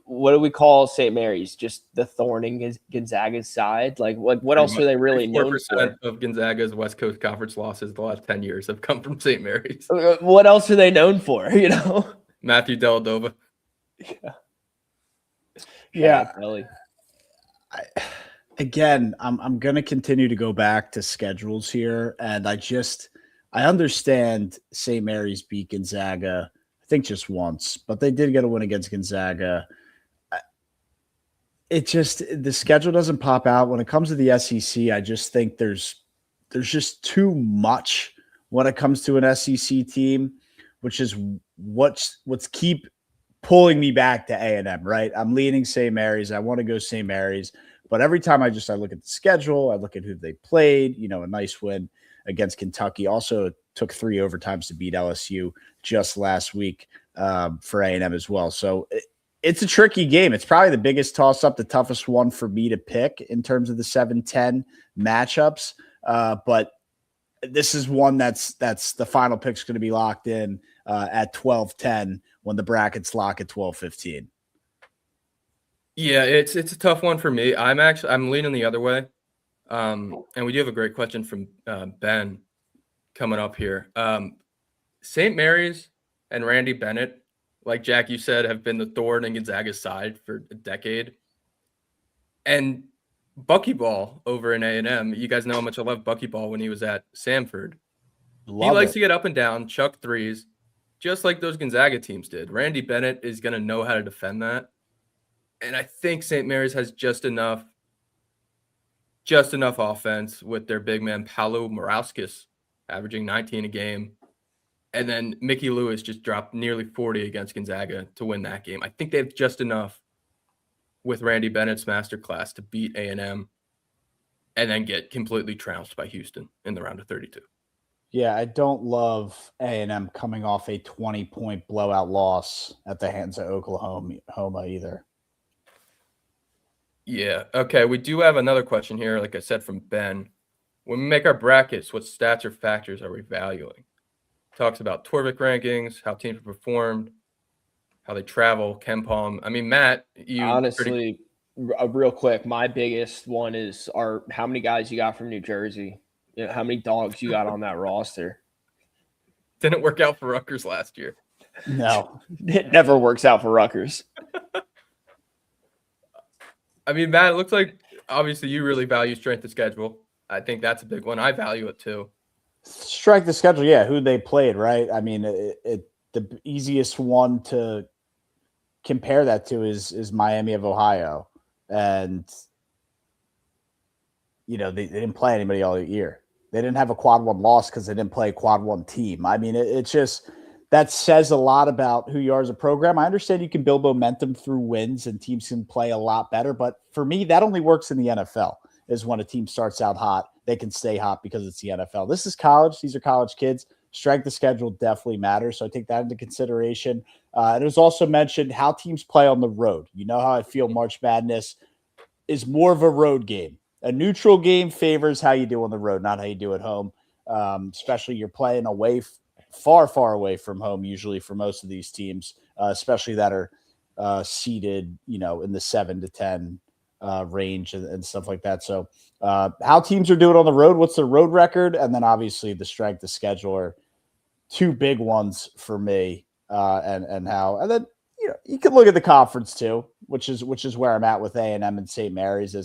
what do we call St. Mary's? Just the thorn in Gonzaga's side? Like, what else are they really known for? 4% of Gonzaga's West Coast Conference losses the last 10 years have come from St. Mary's. What else are they known for, Matthew Dellavedova. Yeah. Again, I'm going to continue to go back to schedules here, and I understand St. Mary's beat Gonzaga, I think just once, but they did get a win against Gonzaga. The schedule doesn't pop out. When it comes to the SEC, I just think there's just too much when it comes to an SEC team, which is what's keep pulling me back to A&M, right? I'm leaning St. Mary's. I want to go St. Mary's. But every time I look at the schedule, I look at who they played, a nice win against Kentucky. Also took 3 overtimes to beat LSU just last week for A&M as well. So it's a tricky game. It's probably the biggest toss-up, the toughest one for me to pick in terms of the 7-10 matchups. But this is one that's the final pick's going to be locked in at 12-10 when the brackets lock at 12-15. Yeah, it's a tough one for me. I'm leaning the other way. And we do have a great question from Ben coming up here. St. Mary's and Randy Bennett, like Jack, you said, have been the thorn in Gonzaga's side for a decade. And Buckyball over in A&M, you guys know how much I love Buckyball when he was at Samford. He likes to get up and down, chuck threes, just like those Gonzaga teams did. Randy Bennett is going to know how to defend that. And I think St. Mary's has just enough offense with their big man, Paolo Morauskas, averaging 19 a game. And then Mickey Lewis just dropped nearly 40 against Gonzaga to win that game. I think they have just enough with Randy Bennett's masterclass to beat A&M and then get completely trounced by Houston in the round of 32. Yeah, I don't love A&M coming off a 20-point blowout loss at the hands of Oklahoma either. Yeah. Okay. We do have another question here, like I said, from Ben. When we make our brackets, what stats or factors are we valuing? Talks about Torvik rankings, how teams have performed, how they travel, Ken Palm. I mean, Matt, honestly, real quick, my biggest one is how many guys you got from New Jersey? How many dogs you got on that roster? Didn't work out for Rutgers last year. No. It never works out for Rutgers. I mean, Matt, it looks like obviously you really value strength of schedule. I think that's a big one. I value it too. Strength of schedule, yeah, who they played, right? I mean, the easiest one to compare that to is Miami of Ohio. And, they didn't play anybody all year. They didn't have a quad one loss because they didn't play a quad one team. I mean, it's just that says a lot about who you are as a program. I understand you can build momentum through wins and teams can play a lot better. But for me, that only works in the NFL, is when a team starts out hot, they can stay hot because it's the NFL. This is college. These are college kids. Strength of schedule definitely matters. So I take that into consideration. And it was also mentioned how teams play on the road. You know how I feel March Madness is more of a road game. A neutral game favors how you do on the road, not how you do at home. Especially you're playing away, far, far away from home, usually for most of these teams, especially that are seeded, in the 7 to 10 range and stuff like that. So how teams are doing on the road, what's their road record? And then obviously the strength of schedule are two big ones for me. And then, you can look at the conference too, which is where I'm at with A&M and St. Mary's.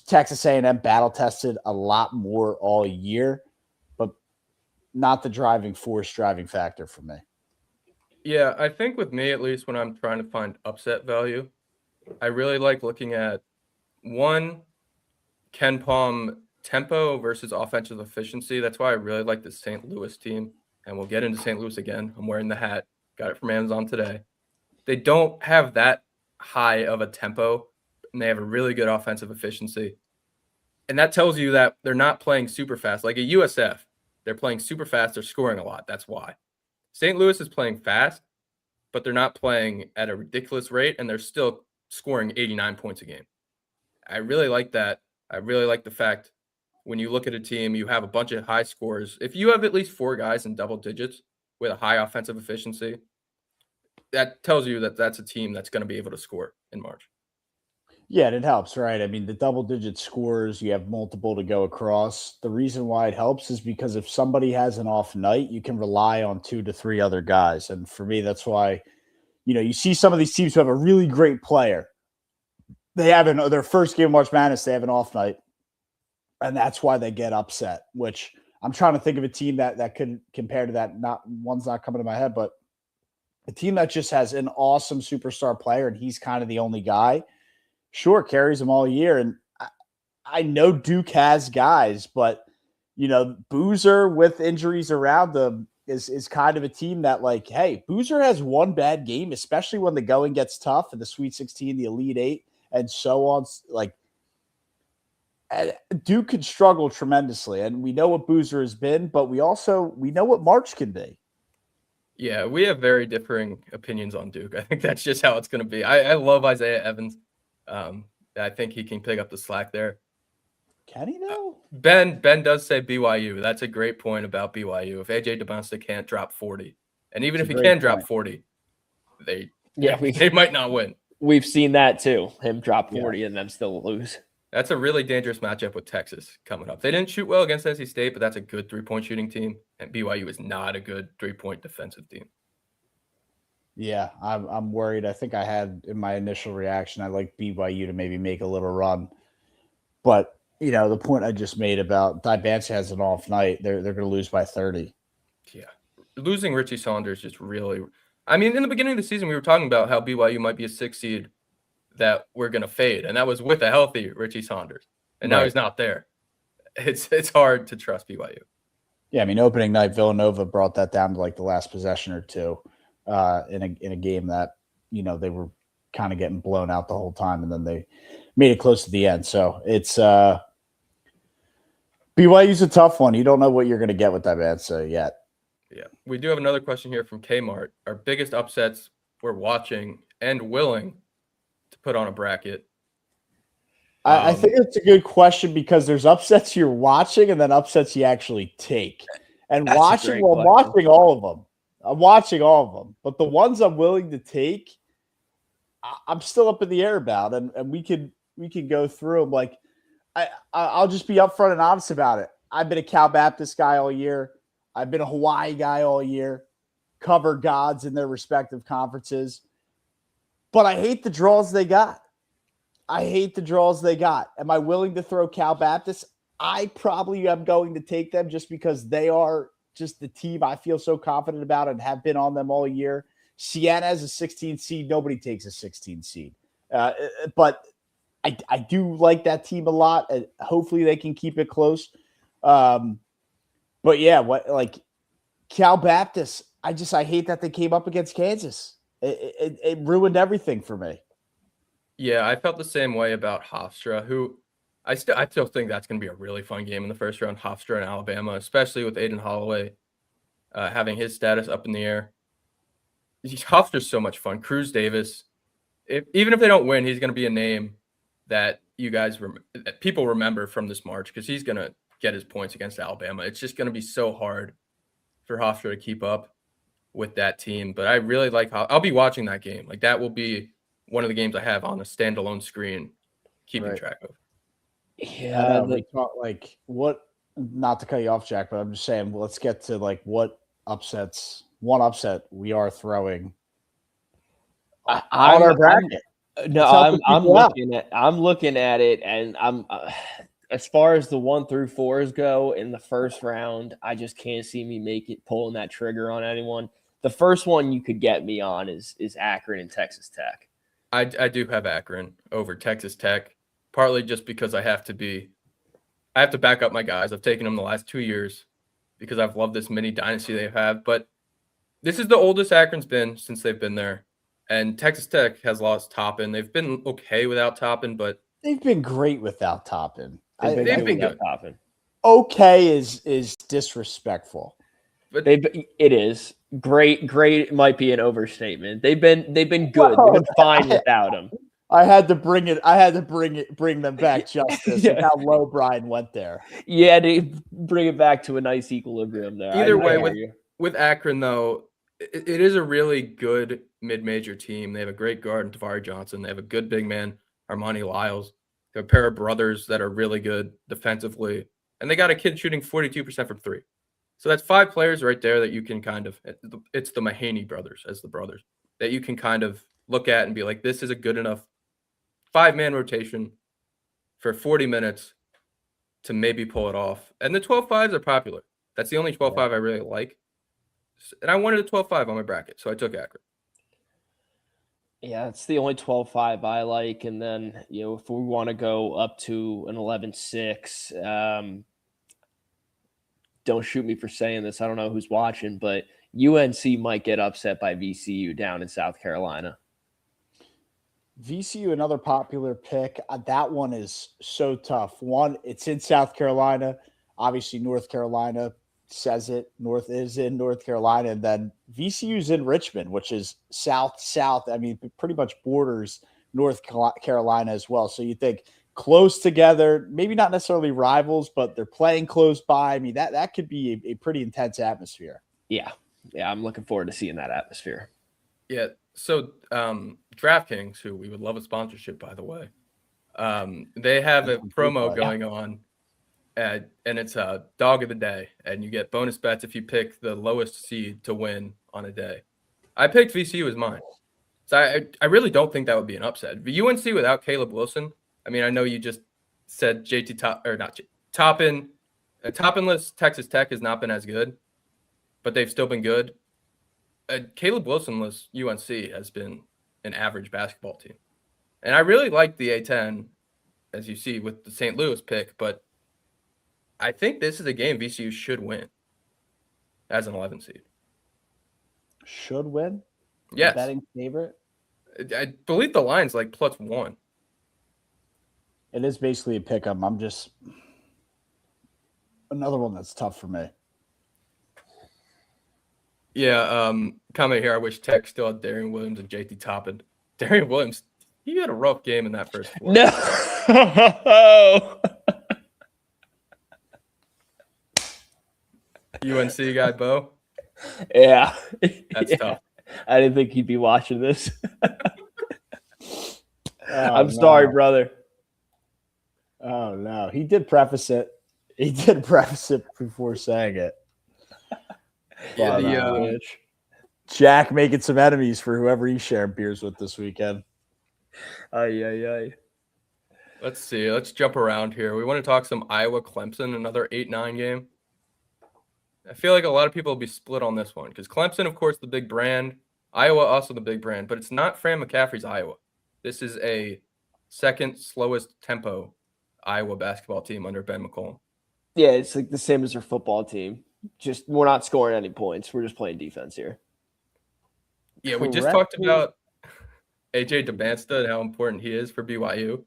Texas A&M battle tested a lot more all year, but not the driving factor for me. Yeah, I think with me, at least when I'm trying to find upset value, I really like looking at one, Ken Palm tempo versus offensive efficiency. That's why I really like the St. Louis team, and we'll get into St. Louis again. I'm wearing the hat. Got it from Amazon today. They don't have that high of a tempo, and they have a really good offensive efficiency. And that tells you that they're not playing super fast. Like a USF, they're playing super fast. They're scoring a lot. That's why. St. Louis is playing fast, but they're not playing at a ridiculous rate, and they're still scoring 89 points a game. I really like that. I really like the fact when you look at a team, you have a bunch of high scores. If you have at least 4 guys in double digits with a high offensive efficiency, that tells you that that's a team that's going to be able to score in March. Yeah, and it helps, right? I mean, the double-digit scores, you have multiple to go across. The reason why it helps is because if somebody has an off night, you can rely on 2 to 3 other guys. And for me, that's why, you see some of these teams who have a really great player. They have their first game of March Madness, they have an off night. And that's why they get upset, which I'm trying to think of a team that could compare to that. One's not coming to my head, but a team that just has an awesome superstar player and he's kind of the only guy. Sure, carries them all year. And I know Duke has guys, but, Boozer with injuries around them is kind of a team that, like, hey, Boozer has one bad game, especially when the going gets tough in the Sweet 16, the Elite 8, and so on. Like, Duke could struggle tremendously. And we know what Boozer has been, but we know what March can be. Yeah, we have very differing opinions on Duke. I think that's just how it's going to be. I love Isaiah Evans. I think he can pick up the slack there. Can he though? Ben does say BYU. That's a great point about BYU. If AJ DeBonsta can't drop 40, and even if he can drop 40, they might not win. We've seen that too. Him drop 40 and them still lose. That's a really dangerous matchup with Texas coming up. They didn't shoot well against NC State, but that's a good 3-point shooting team, and BYU is not a good 3-point defensive team. Yeah, I'm worried. I think I had in my initial reaction, I like BYU to maybe make a little run. But, the point I just made about Dibanca has an off night, they're going to lose by 30. Yeah. Losing Richie Saunders just really – I mean, in the beginning of the season, we were talking about how BYU might be a 6 seed that we're going to fade, and that was with a healthy Richie Saunders. And now he's not there. It's hard to trust BYU. Yeah, I mean, opening night, Villanova brought that down to like the last possession or two. In a game that, they were kind of getting blown out the whole time, and then they made it close to the end. So it's BYU's a tough one. You don't know what you're going to get with that answer yet. Yeah. We do have another question here from Kmart. Our biggest upsets we're watching and willing to put on a bracket. I think it's a good question because there's upsets you're watching and then upsets you actually take. And watching all of them. I'm watching all of them, but the ones I'm willing to take, I'm still up in the air about, and we can go through them. Like I'll just be upfront and honest about it. I've been a Cal Baptist guy all year. I've been a Hawaii guy all year. Cover gods in their respective conferences, but I hate the draws they got. Am I willing to throw Cal Baptist? I probably am going to take them just because they are just the team I feel so confident about and have been on them all year. Siena as a 16 seed. Nobody takes a 16 seed. But I do like that team a lot. Hopefully they can keep it close. But yeah, Cal Baptist, I hate that they came up against Kansas. It ruined everything for me. Yeah, I felt the same way about Hofstra, who I still think that's going to be a really fun game in the first round, Hofstra and Alabama, especially with Aiden Holloway having his status up in the air. Hofstra's so much fun. Cruz Davis, even if they don't win, he's going to be a name that that people remember from this March because he's going to get his points against Alabama. It's just going to be so hard for Hofstra to keep up with that team. But I really like I'll be watching that game. Like that will be one of the games I have on a standalone screen, keeping track of. Yeah, we talk what. Not to cut you off, Jack, but I'm just saying. Let's get to what upsets. One upset we are throwing on our bracket. I'm looking at it, and I'm as far as the 1 through 4s go in the first round, I just can't see me pulling that trigger on anyone. The first one you could get me on is Akron and Texas Tech. I do have Akron over Texas Tech, partly just because I have to back up my guys. I've taken them the last 2 years because I've loved this mini dynasty they have. But this is the oldest Akron's been since they've been there. And Texas Tech has lost Toppin. They've been okay without Toppin, but they've been great without Toppin. They've been good. Toppin. Okay is disrespectful. But it is. Great might be an overstatement. They've been good. They've been fine without him. I had to bring them back justice. Yeah. How low Brian went there. Yeah, to bring it back to a nice equilibrium there. Either way, with Akron though, it is a really good mid-major team. They have a great guard in Tavari Johnson. They have a good big man, Armani Lyles. They have a pair of brothers that are really good defensively, and they got a kid shooting 42% from three. So that's 5 players right there that you can it's the Mahaney brothers as the brothers that you can kind of look at and be like, this is a good enough 5-man rotation for 40 minutes to maybe pull it off. And the 12-5s are popular. That's the only 12-5 I really like. And I wanted a 12-5 on my bracket, so I took Akron. Yeah, it's the only 12-5 I like. And then, if we want to go up to an 11-6, don't shoot me for saying this. I don't know who's watching, but UNC might get upset by VCU down in South Carolina. VCU, another popular pick. That one is so tough. One, it's in South Carolina. Obviously, North Carolina says it. North is in North Carolina. And then VCU's in Richmond, which is south. I mean, pretty much borders North Carolina as well. So you think close together, maybe not necessarily rivals, but they're playing close by. I mean, that could be a pretty intense atmosphere. Yeah, I'm looking forward to seeing that atmosphere. Yeah, so DraftKings, who we would love a sponsorship, by the way, they have a promo going on, and it's a dog of the day, and you get bonus bets if you pick the lowest seed to win on a day. I picked VCU as mine. So I really don't think that would be an upset. UNC without Caleb Wilson, I mean, I know you just said Toppin. Toppinless Texas Tech has not been as good, but they've still been good. Caleb Wilsonless UNC has been an average basketball team. And I really like the A10, as you see, with the St. Louis pick, but I think this is a game VCU should win as an 11 seed. Should win? Yes. Betting favorite? I believe the line's like +1. It is basically a pick 'em. I'm just another one that's tough for me. Yeah, comment here. I wish Tech still had Darian Williams and JT Toppin. Darian Williams, he had a rough game in that first quarter. No. UNC guy, Bo. Yeah. That's tough. I didn't think he'd be watching this. I'm no. sorry, brother. Oh no, he did preface it. He did preface it before saying it. Yeah, But, Jack making some enemies for whoever he's sharing beers with this weekend. Ay. let's see. Let's jump around here. We want to talk some Iowa Clemson, another 8-9 game. I feel like a lot of people will be split on this one because Clemson, of course, the big brand. Iowa also the big brand, but it's not Fran McCaffrey's Iowa. This is a second slowest tempo Iowa basketball team under Ben McCollum. Yeah, it's like the same as their football team. Just we're not scoring any points. We're just playing defense here. Yeah, we just talked about AJ DeBansta and how important he is for BYU.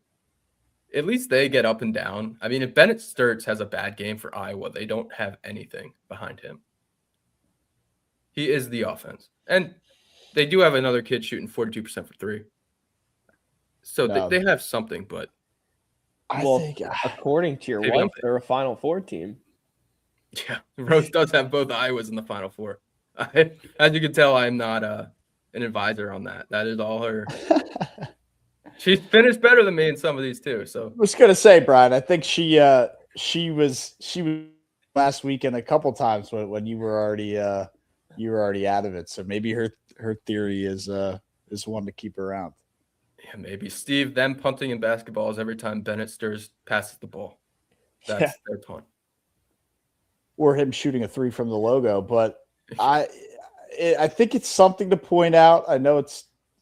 At least they get up and down. I mean, if Bennett Sturts has a bad game for Iowa, they don't have anything behind him. He is the offense. And they do have another kid shooting 42% for three. So they have something, but I think according to your wife, they're a Final Four team. Yeah, Rose does have both Iowas in the Final Four. As you can tell, I'm not an advisor on that. That is all her. She's finished better than me in some of these too. So I was gonna say, Brian, I think she was last weekend a couple times when you were already out of it. So maybe her theory is one to keep around. Yeah, maybe Steve. Them punting in basketball is every time Bennett Sturts passes the ball. That's their taunt. Or him shooting a three from the logo, but I think it's something to point out. I know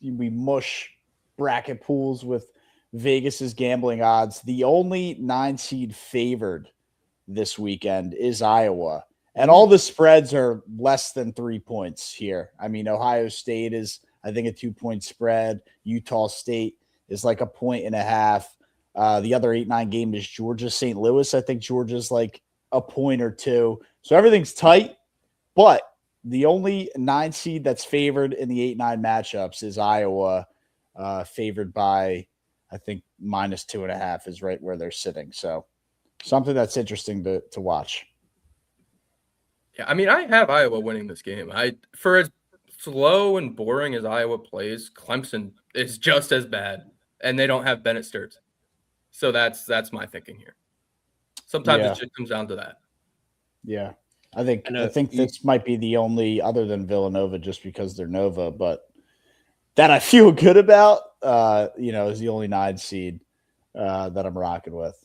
we mush bracket pools with Vegas's gambling odds. The only 9 seed favored this weekend is Iowa, and all the spreads are less than 3 points here. I mean, Ohio State is, I think, a 2-point spread. Utah State is like 1.5 points. The other 8-9 game is Georgia St. Louis. I think Georgia's like a point or two. So everything's tight, but the only 9 seed that's favored in the 8-9 matchups is Iowa, favored by, I think, -2.5 is right where they're sitting. So something that's interesting to watch. Yeah, I mean, I have Iowa winning this game. For as slow and boring as Iowa plays, Clemson is just as bad, and they don't have Bennett Sturts. So that's my thinking here. Sometimes it just comes down to that. Yeah. I think this might be the only, other than Villanova, just because they're Nova, but that I feel good about, is the only 9 seed that I'm rocking with.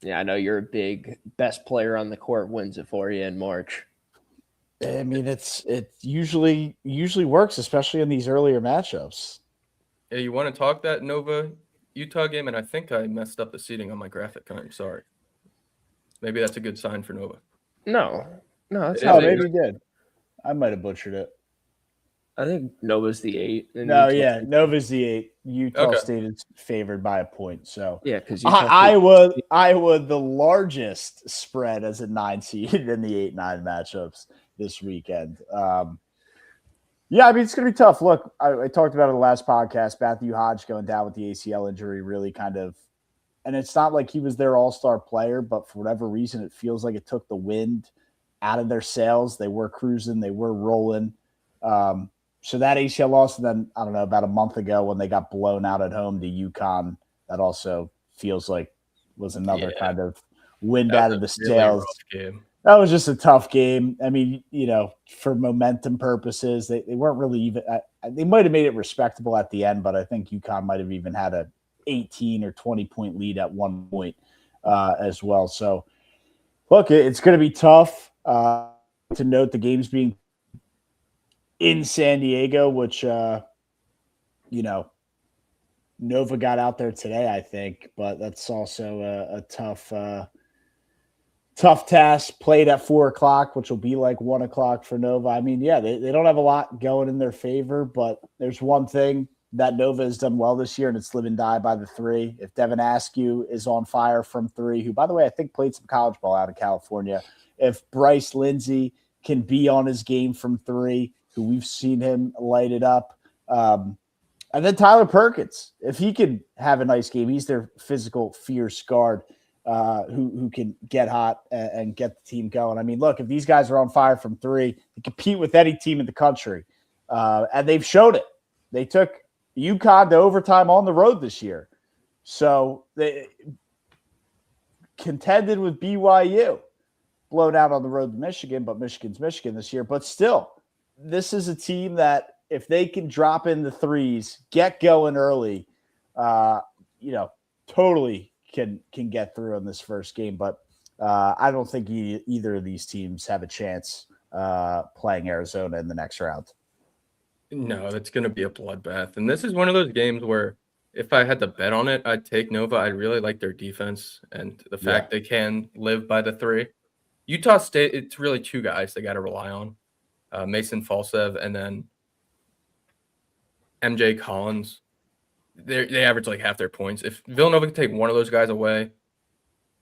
Yeah, I know you're a big best player on the court wins it for you in March. I mean, it usually works, especially in these earlier matchups. Yeah, you want to talk that Nova Utah game, and I think I messed up the seating on my graphic. I'm sorry. Maybe that's a good sign for Nova. No, that's not. Maybe you did. I might have butchered it. I think Nova's the 8. Nova's the 8. Utah State is favored by a point. So yeah, because Iowa, the largest spread as a 9 seed in the 8-9 matchups this weekend. Yeah, I mean, it's going to be tough. Look, I talked about it in the last podcast. Matthew Hodge going down with the ACL injury really kind of, and it's not like he was their all-star player, but for whatever reason, it feels like it took the wind out of their sails. They were cruising. They were rolling. So that ACL loss, and then, I don't know, about a month ago when they got blown out at home to UConn, that also feels like was another kind of wind out of the sails. Really that was just a tough game. I mean, for momentum purposes, they weren't really even they might have made it respectable at the end, but I think UConn might have even had a 18 or 20-point lead at one point as well. So, look, it's going to be tough to note the games being in San Diego, which, Nova got out there today, I think, but that's also a tough task. Played at 4:00, which will be like 1:00 for Nova. I mean, yeah, they don't have a lot going in their favor, but there's one thing that Nova has done well this year, and it's live and die by the 3. If Devin Askew is on fire from 3, who, by the way, I think played some college ball out of California, if Bryce Lindsey can be on his game from 3, who we've seen him light it up, and then Tyler Perkins, if he could have a nice game, he's their physical, fierce guard. who can get hot and get the team going. I mean, look, if these guys are on fire from three, they compete with any team in the country, and they've showed it. They took UConn to overtime on the road this year, so they contended with BYU, blown out on the road to Michigan, but Michigan's Michigan this year. But still, this is a team that if they can drop in the threes, get going early, totally can get through in this first game. But I don't think either of these teams have a chance playing Arizona in the next round. No, it's going to be a bloodbath. And this is one of those games where if I had to bet on it, I'd take Nova. I really like their defense and the fact they can live by the three. Utah State, it's really two guys they got to rely on. Mason Falsev and then MJ Collins. They average like half their points. If Villanova can take one of those guys away,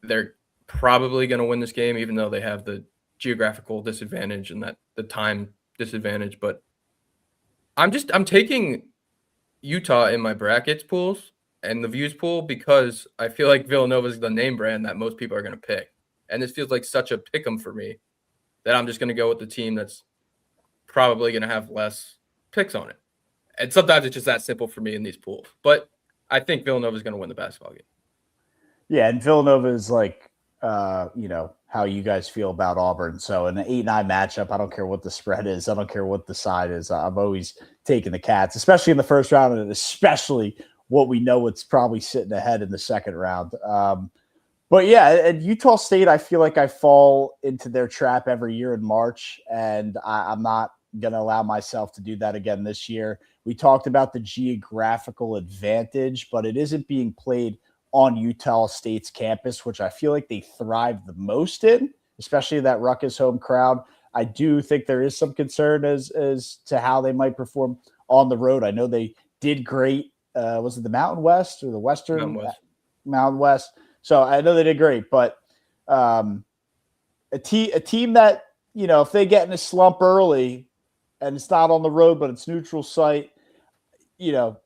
they're probably going to win this game, even though they have the geographical disadvantage and the time disadvantage. But I'm taking Utah in my brackets pools and the views pool because I feel like Villanova is the name brand that most people are going to pick. And this feels like such a pick 'em for me that I'm just going to go with the team that's probably going to have less picks on it. And sometimes it's just that simple for me in these pools. But I think Villanova is going to win the basketball game. Yeah, and Villanova is like, how you guys feel about Auburn. So in an 8-9 matchup, I don't care what the spread is. I don't care what the side is. I'm always taking the Cats, especially in the first round, and especially what we know it's probably sitting ahead in the second round. But yeah, at Utah State, I feel like I fall into their trap every year in March, and I'm not going to allow myself to do that again this year. We talked about the geographical advantage, but it isn't being played on Utah State's campus, which I feel like they thrive the most in, especially that Ruckus home crowd. I do think there is some concern as to how they might perform on the road. I know they did great. Was it the Mountain West or the Western? Mountain West. So I know they did great, but a team that, if they get in a slump early and it's not on the road, but it's neutral site, it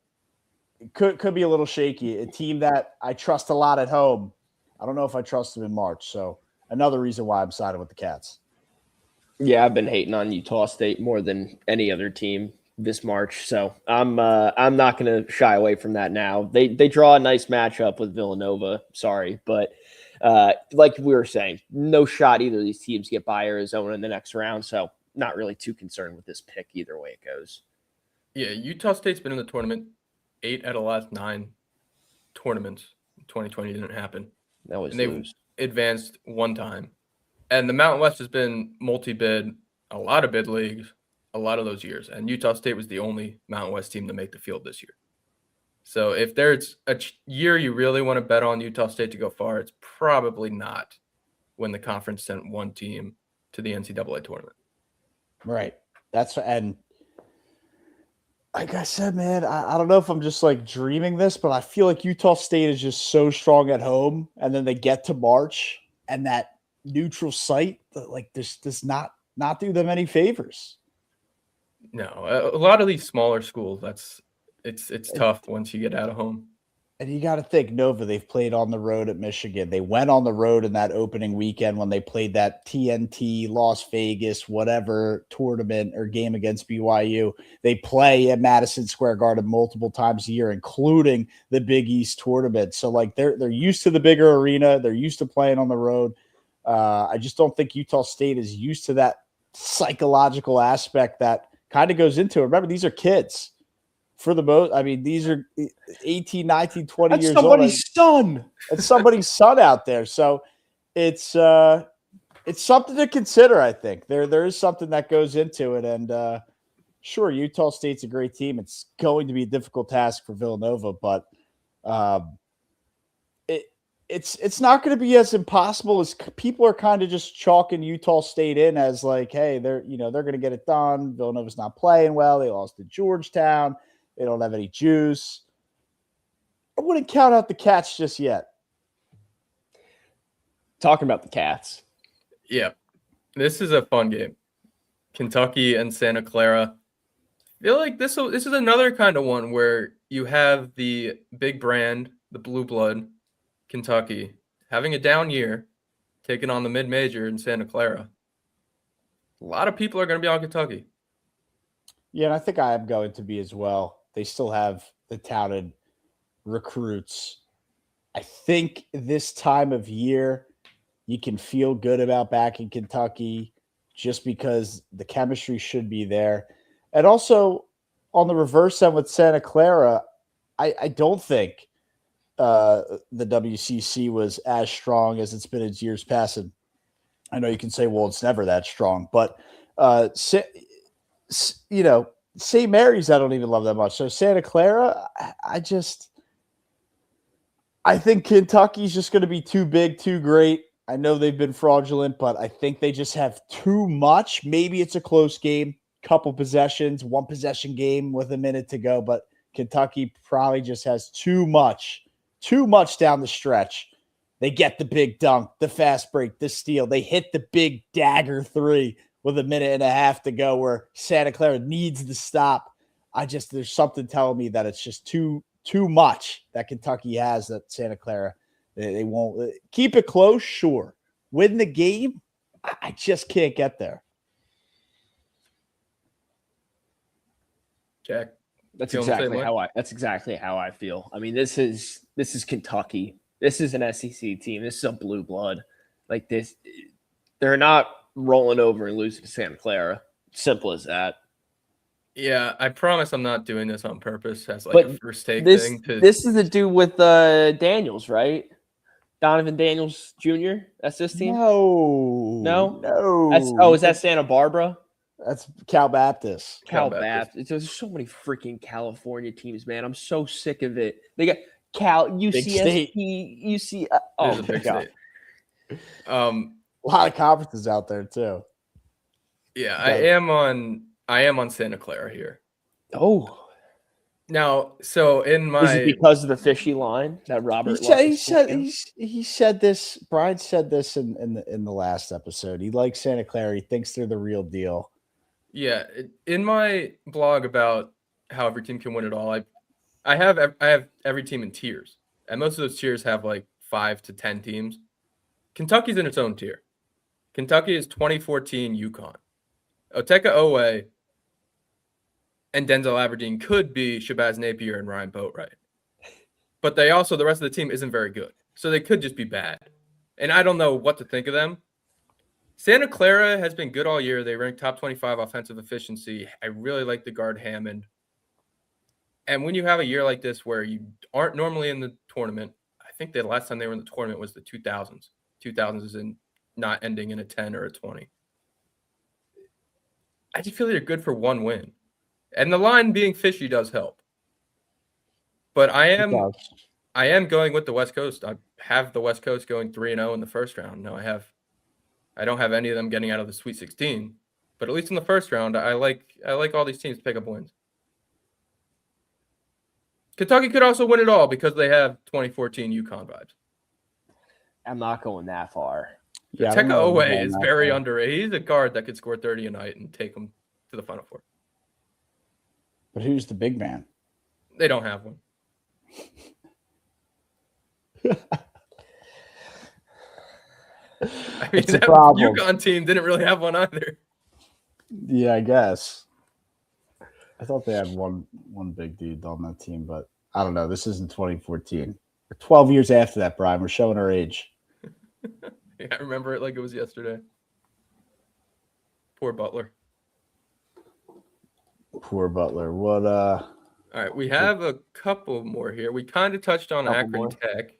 could be a little shaky. A team that I trust a lot at home, I don't know if I trust them in March. So another reason why I'm siding with the Cats. Yeah, I've been hating on Utah State more than any other team this March. So I'm not going to shy away from that now. They draw a nice matchup with Villanova. Sorry, but like we were saying, no shot either of these teams get by Arizona in the next round. So not really too concerned with this pick either way it goes. Yeah, Utah State's been in the tournament 8 out of the last 9 tournaments. 2020 didn't happen. That was, and they advanced one time. And the Mountain West has been multi-bid, a lot of bid leagues, a lot of those years. And Utah State was the only Mountain West team to make the field this year. So if there's a year you really want to bet on Utah State to go far, it's probably not when the conference sent one team to the NCAA tournament. Right. And like I said, man, I don't know if I'm just like dreaming this, but I feel like Utah State is just so strong at home, and then they get to March, and that neutral site, like this does not do them any favors. No, a lot of these smaller schools, it's tough once you get out of home. And you got to think, Nova, they've played on the road at Michigan. They went on the road in that opening weekend when they played that TNT, Las Vegas, whatever tournament or game against BYU. They play at Madison Square Garden multiple times a year, including the Big East tournament. So, like, they're used to the bigger arena. They're used to playing on the road. I just don't think Utah State is used to that psychological aspect that kind of goes into it. Remember, these are kids. For the most, I mean, these are 18, 19, 20 That's years somebody's old. son. It's somebody's son out there. So it's something to consider, I think. There is something that goes into it. And sure, Utah State's a great team. It's going to be a difficult task for Villanova, but it's not going to be as impossible as people are kind of just chalking Utah State in as like, hey, they're going to get it done. Villanova's not playing well. They lost to Georgetown. They don't have any juice. I wouldn't count out the Cats just yet. Talking about the Cats. Yeah, this is a fun game. Kentucky and Santa Clara. I feel like this is another kind of one where you have the big brand, the blue blood, Kentucky, having a down year, taking on the mid-major in Santa Clara. A lot of people are going to be on Kentucky. Yeah, and I think I am going to be as well. They still have the touted recruits. I think this time of year, you can feel good about backing Kentucky just because the chemistry should be there. And also, on the reverse end with Santa Clara, I don't think the WCC was as strong as it's been in years past. And I know you can say, well, it's never that strong. But, St. Mary's, I don't even love that much. So Santa Clara, I think Kentucky's just going to be too big, too great. I know they've been fraudulent, but I think they just have too much. Maybe it's a close game, couple possessions, one possession game with a minute to go, but Kentucky probably just has too much down the stretch. They get the big dunk, the fast break, the steal. They hit the big dagger three with a minute and a half to go where Santa Clara needs the stop. There's something telling me that it's just too much that Kentucky has that Santa Clara, they won't keep it close. Sure. Win the game. I just can't get there. Jack. That's exactly how I feel. I mean, this is Kentucky. This is an SEC team. This is a blue blood. Like this, they're not rolling over and losing to Santa Clara. Simple as that. Yeah, I promise I'm not doing this on purpose as like a first take thing. This is the dude with Daniels, right? Donovan Daniels Jr. That's this team? No. Is that Santa Barbara? That's Cal Baptist. Cal Baptist. There's so many freaking California teams, man. I'm so sick of it. They got Cal, UCSP, UC. Oh my God. A lot of conferences out there too. Yeah, I am on Santa Clara here. Oh. Now, so in my... Is it because of the fishy line that Robert... He said this, Brian said this in the last episode. He likes Santa Clara. He thinks they're the real deal. Yeah, in my blog about how every team can win it all, I have every team in tiers. And most of those tiers have like 5 to 10 teams. Kentucky's in its own tier. Kentucky is 2014 UConn. Oteka Owe and Denzel Aberdeen could be Shabazz Napier and Ryan Boatwright. But the rest of the team isn't very good. So they could just be bad. And I don't know what to think of them. Santa Clara has been good all year. They ranked top 25 offensive efficiency. I really like the guard Hammond. And when you have a year like this where you aren't normally in the tournament, I think the last time they were in the tournament was the 2000s. 2000s is in not ending in a 10 or a 20. I just feel they're good for one win. And the line being fishy does help. But I am going with the West Coast. I have the West Coast going 3-0 in the first round. No, I don't have any of them getting out of the Sweet 16. But at least in the first round, I like all these teams to pick up wins. Kentucky could also win it all because they have 2014 UConn vibes. I'm not going that far. Yeah, Oteka Owe is very underrated. He's a guard that could score 30 a night and take them to the Final Four. But who's the big man? They don't have one. I mean, that UConn team didn't really have one either. Yeah, I guess. I thought they had one big dude on that team, but I don't know. This isn't 2014. We're 12 years after that, Brian. We're showing our age. Yeah, I remember it like it was yesterday. Poor Butler. What All right, we have a couple more here. We kind of touched on Akron Tech.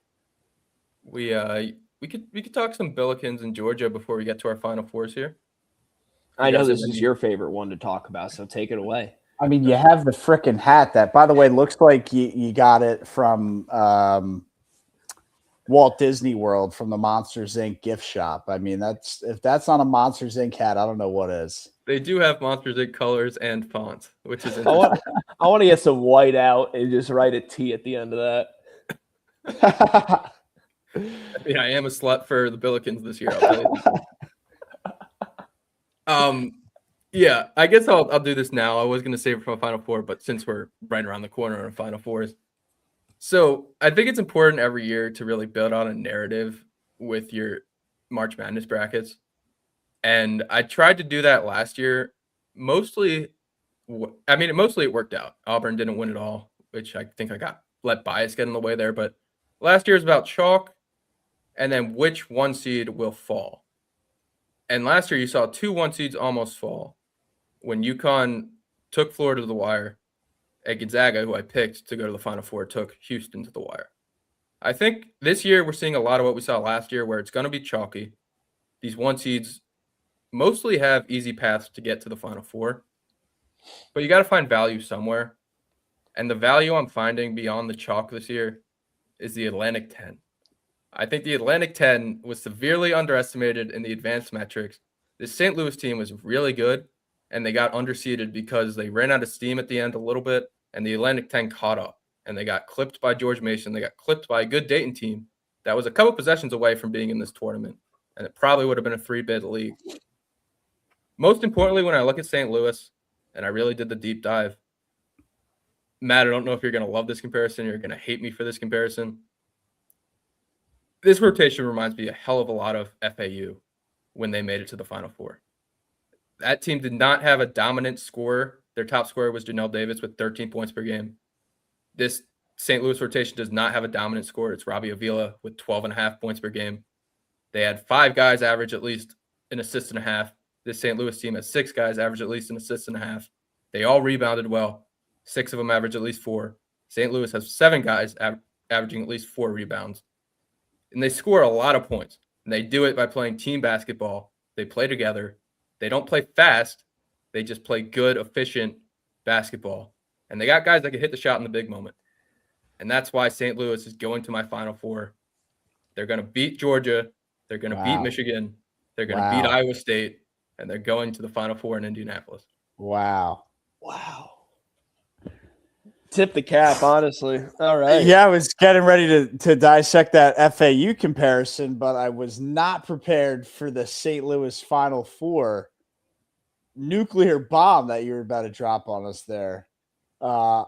We could talk some Billikens in Georgia before we get to our Final Fours here. I know this is your favorite one to talk about, so take it away. I mean, you have the frickin' hat that, by the way, looks like you got it from Walt Disney World from the Monsters Inc. gift shop. I mean, if that's not a Monsters Inc. hat, I don't know what is. They do have Monsters Inc. colors and fonts, which is interesting. I want to get some white out and just write a T at the end of that. I mean, I am a slut for the Billikens this year, I'll tell you. Yeah, I guess I'll do this now. I was going to save it for a Final Four, but since we're right around the corner on Final Fours. So I think it's important every year to really build on a narrative with your March Madness brackets. And I tried to do that last year. Mostly it worked out. Auburn didn't win it all, which I think I let bias get in the way there. But last year is about chalk and then which 1 seed will fall. And last year you saw 2 1 seeds almost fall when UConn took Florida to the wire, and Gonzaga, who I picked to go to the Final Four, took Houston to the wire. I think this year we're seeing a lot of what we saw last year, where it's going to be chalky. These 1 seeds mostly have easy paths to get to the Final Four, but you got to find value somewhere. And the value I'm finding beyond the chalk this year is the Atlantic 10. I think the Atlantic 10 was severely underestimated in the advanced metrics. This St. Louis team was really good, and they got underseeded because they ran out of steam at the end a little bit, and the Atlantic 10 caught up, and they got clipped by George Mason. They got clipped by a good Dayton team that was a couple possessions away from being in this tournament, and it probably would have been a 3-bid league. Most importantly, when I look at St. Louis, and I really did the deep dive, Matt, I don't know if you're going to love this comparison. You're going to hate me for this comparison. This rotation reminds me a hell of a lot of FAU when they made it to the Final Four. That team did not have a dominant scorer. Their top scorer was Janelle Davis with 13 points per game. This St. Louis rotation does not have a dominant scorer. It's Robbie Avila with 12.5 points per game. They had 5 guys average at least an assist and a half. This St. Louis team has 6 guys average at least an assist and a half. They all rebounded well. 6 of them average at least 4. St. Louis has 7 guys averaging at least 4 rebounds. And they score a lot of points. And they do it by playing team basketball. They play together. They don't play fast. They just play good, efficient basketball. And they got guys that can hit the shot in the big moment. And that's why St. Louis is going to my Final Four. They're going to beat Georgia. They're going to beat Michigan. They're going to beat Iowa State. And they're going to the Final Four in Indianapolis. Wow. Tip the cap, honestly. All right. Yeah, I was getting ready to dissect that FAU comparison, but I was not prepared for the St. Louis Final Four nuclear bomb that you were about to drop on us there. I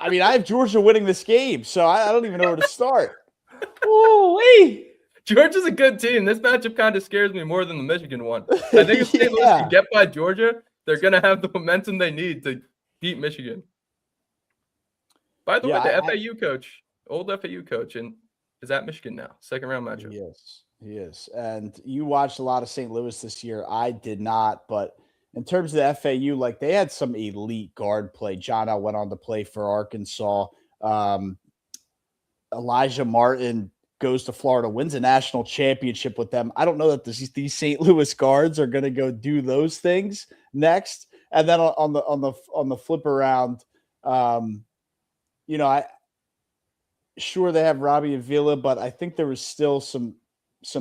mean, I have Georgia winning this game, so I don't even know where to start. Ooh-wee. Georgia's a good team. This matchup kind of scares me more than the Michigan one. I think if St. Louis can get by Georgia, they're going to have the momentum they need to beat Michigan. By the way, the FAU coach, old FAU coach, and is at Michigan now. Second round matchup. He is. And you watched a lot of St. Louis this year. I did not, but in terms of the FAU, like they had some elite guard play. John L. went on to play for Arkansas. Elijah Martin goes to Florida, wins a national championship with them. I don't know that these St. Louis guards are going to go do those things next. And then on the flip around, sure they have Robbie Avila, but I think there was still some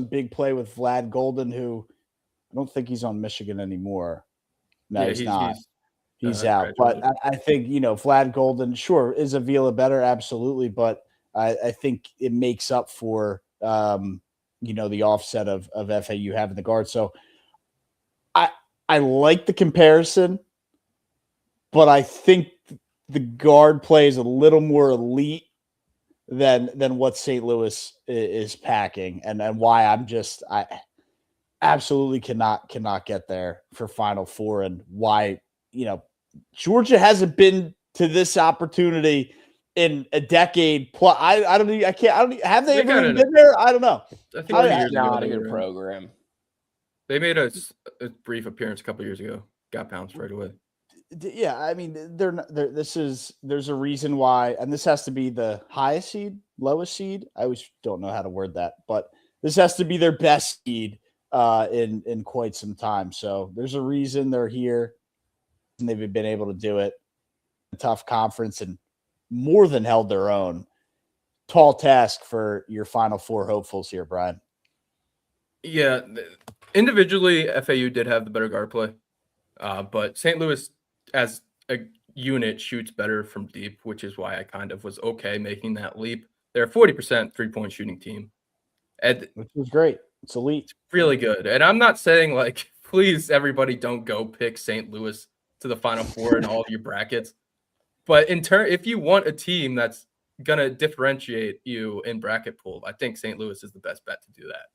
big play with Vlad Golden, who I don't think he's on Michigan anymore. No, yeah, he's not. He's out. But I think, Vlad Golden, sure, is Avila better? Absolutely. But I think it makes up for, the offset of FAU having the guard. So I like the comparison, but I think the guard play is a little more elite than what St. Louis is packing, and why I absolutely cannot get there for Final Four, and why Georgia hasn't been to this opportunity in a decade plus. Have they ever even been there? I don't know. I think it's not a good program. They made a brief appearance a couple years ago. Got bounced right away. Yeah, I mean, there's a reason why, and this has to be the highest seed, lowest seed. I always don't know how to word that, but this has to be their best seed in quite some time. So there's a reason they're here, and they've been able to do it. A tough conference and more than held their own. Tall task for your Final Four hopefuls here, Brian. Yeah, individually, FAU did have the better guard play, but St. Louis, as a unit, shoots better from deep, which is why I kind of was okay making that leap. They're a 40% three-point shooting team. Which was great. It's elite. It's really good. And I'm not saying, please, everybody don't go pick St. Louis to the Final Four in all of your brackets. But if you want a team that's going to differentiate you in bracket pool, I think St. Louis is the best bet to do that.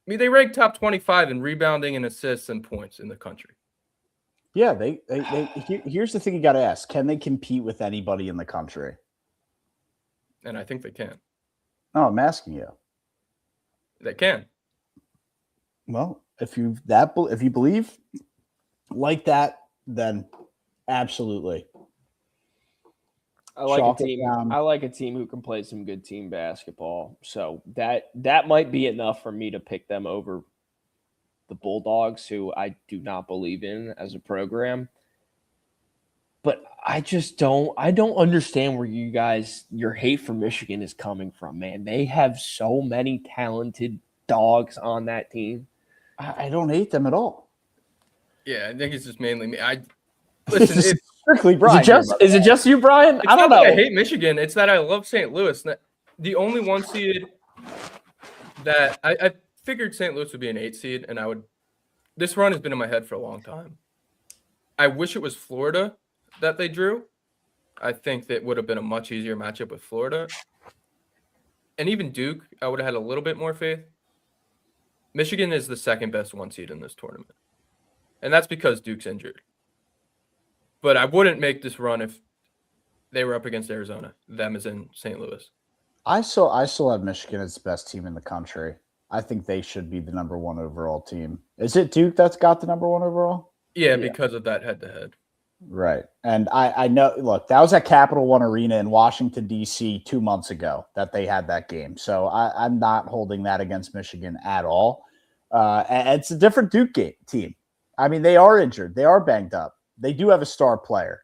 I mean, they rank top 25 in rebounding and assists and points in the country. Yeah, here's the thing you got to ask. Can they compete with anybody in the country? And I think they can. No, I'm asking you. They can. Well, if you believe like that, then absolutely. I like a team who can play some good team basketball. So that might be enough for me to pick them over the Bulldogs, who I do not believe in as a program. But I don't understand where your hate for Michigan is coming from, man. They have so many talented dogs on that team. I don't hate them at all. Yeah, I think it's just mainly me. Listen, it's strictly Brian. Is it just you, Brian? I don't know. I hate Michigan. It's that I love St. Louis. The only 1 seed that I figured St. Louis would be an 8 seed, and this run has been in my head for a long time. I wish it was Florida that they drew. I think that would have been a much easier matchup with Florida. And even Duke, I would have had a little bit more faith. Michigan is the second best 1 seed in this tournament. And that's because Duke's injured. But I wouldn't make this run if they were up against Arizona. Them as in St. Louis. I still have Michigan as the best team in the country. I think they should be the number 1 overall team. Is it Duke that's got the number 1 overall? Yeah, because of that head-to-head. Right. And I know, look, that was at Capital One Arena in Washington, D.C. 2 months ago that they had that game. So I'm not holding that against Michigan at all. And it's a different Duke team. I mean, they are injured. They are banged up. They do have a star player.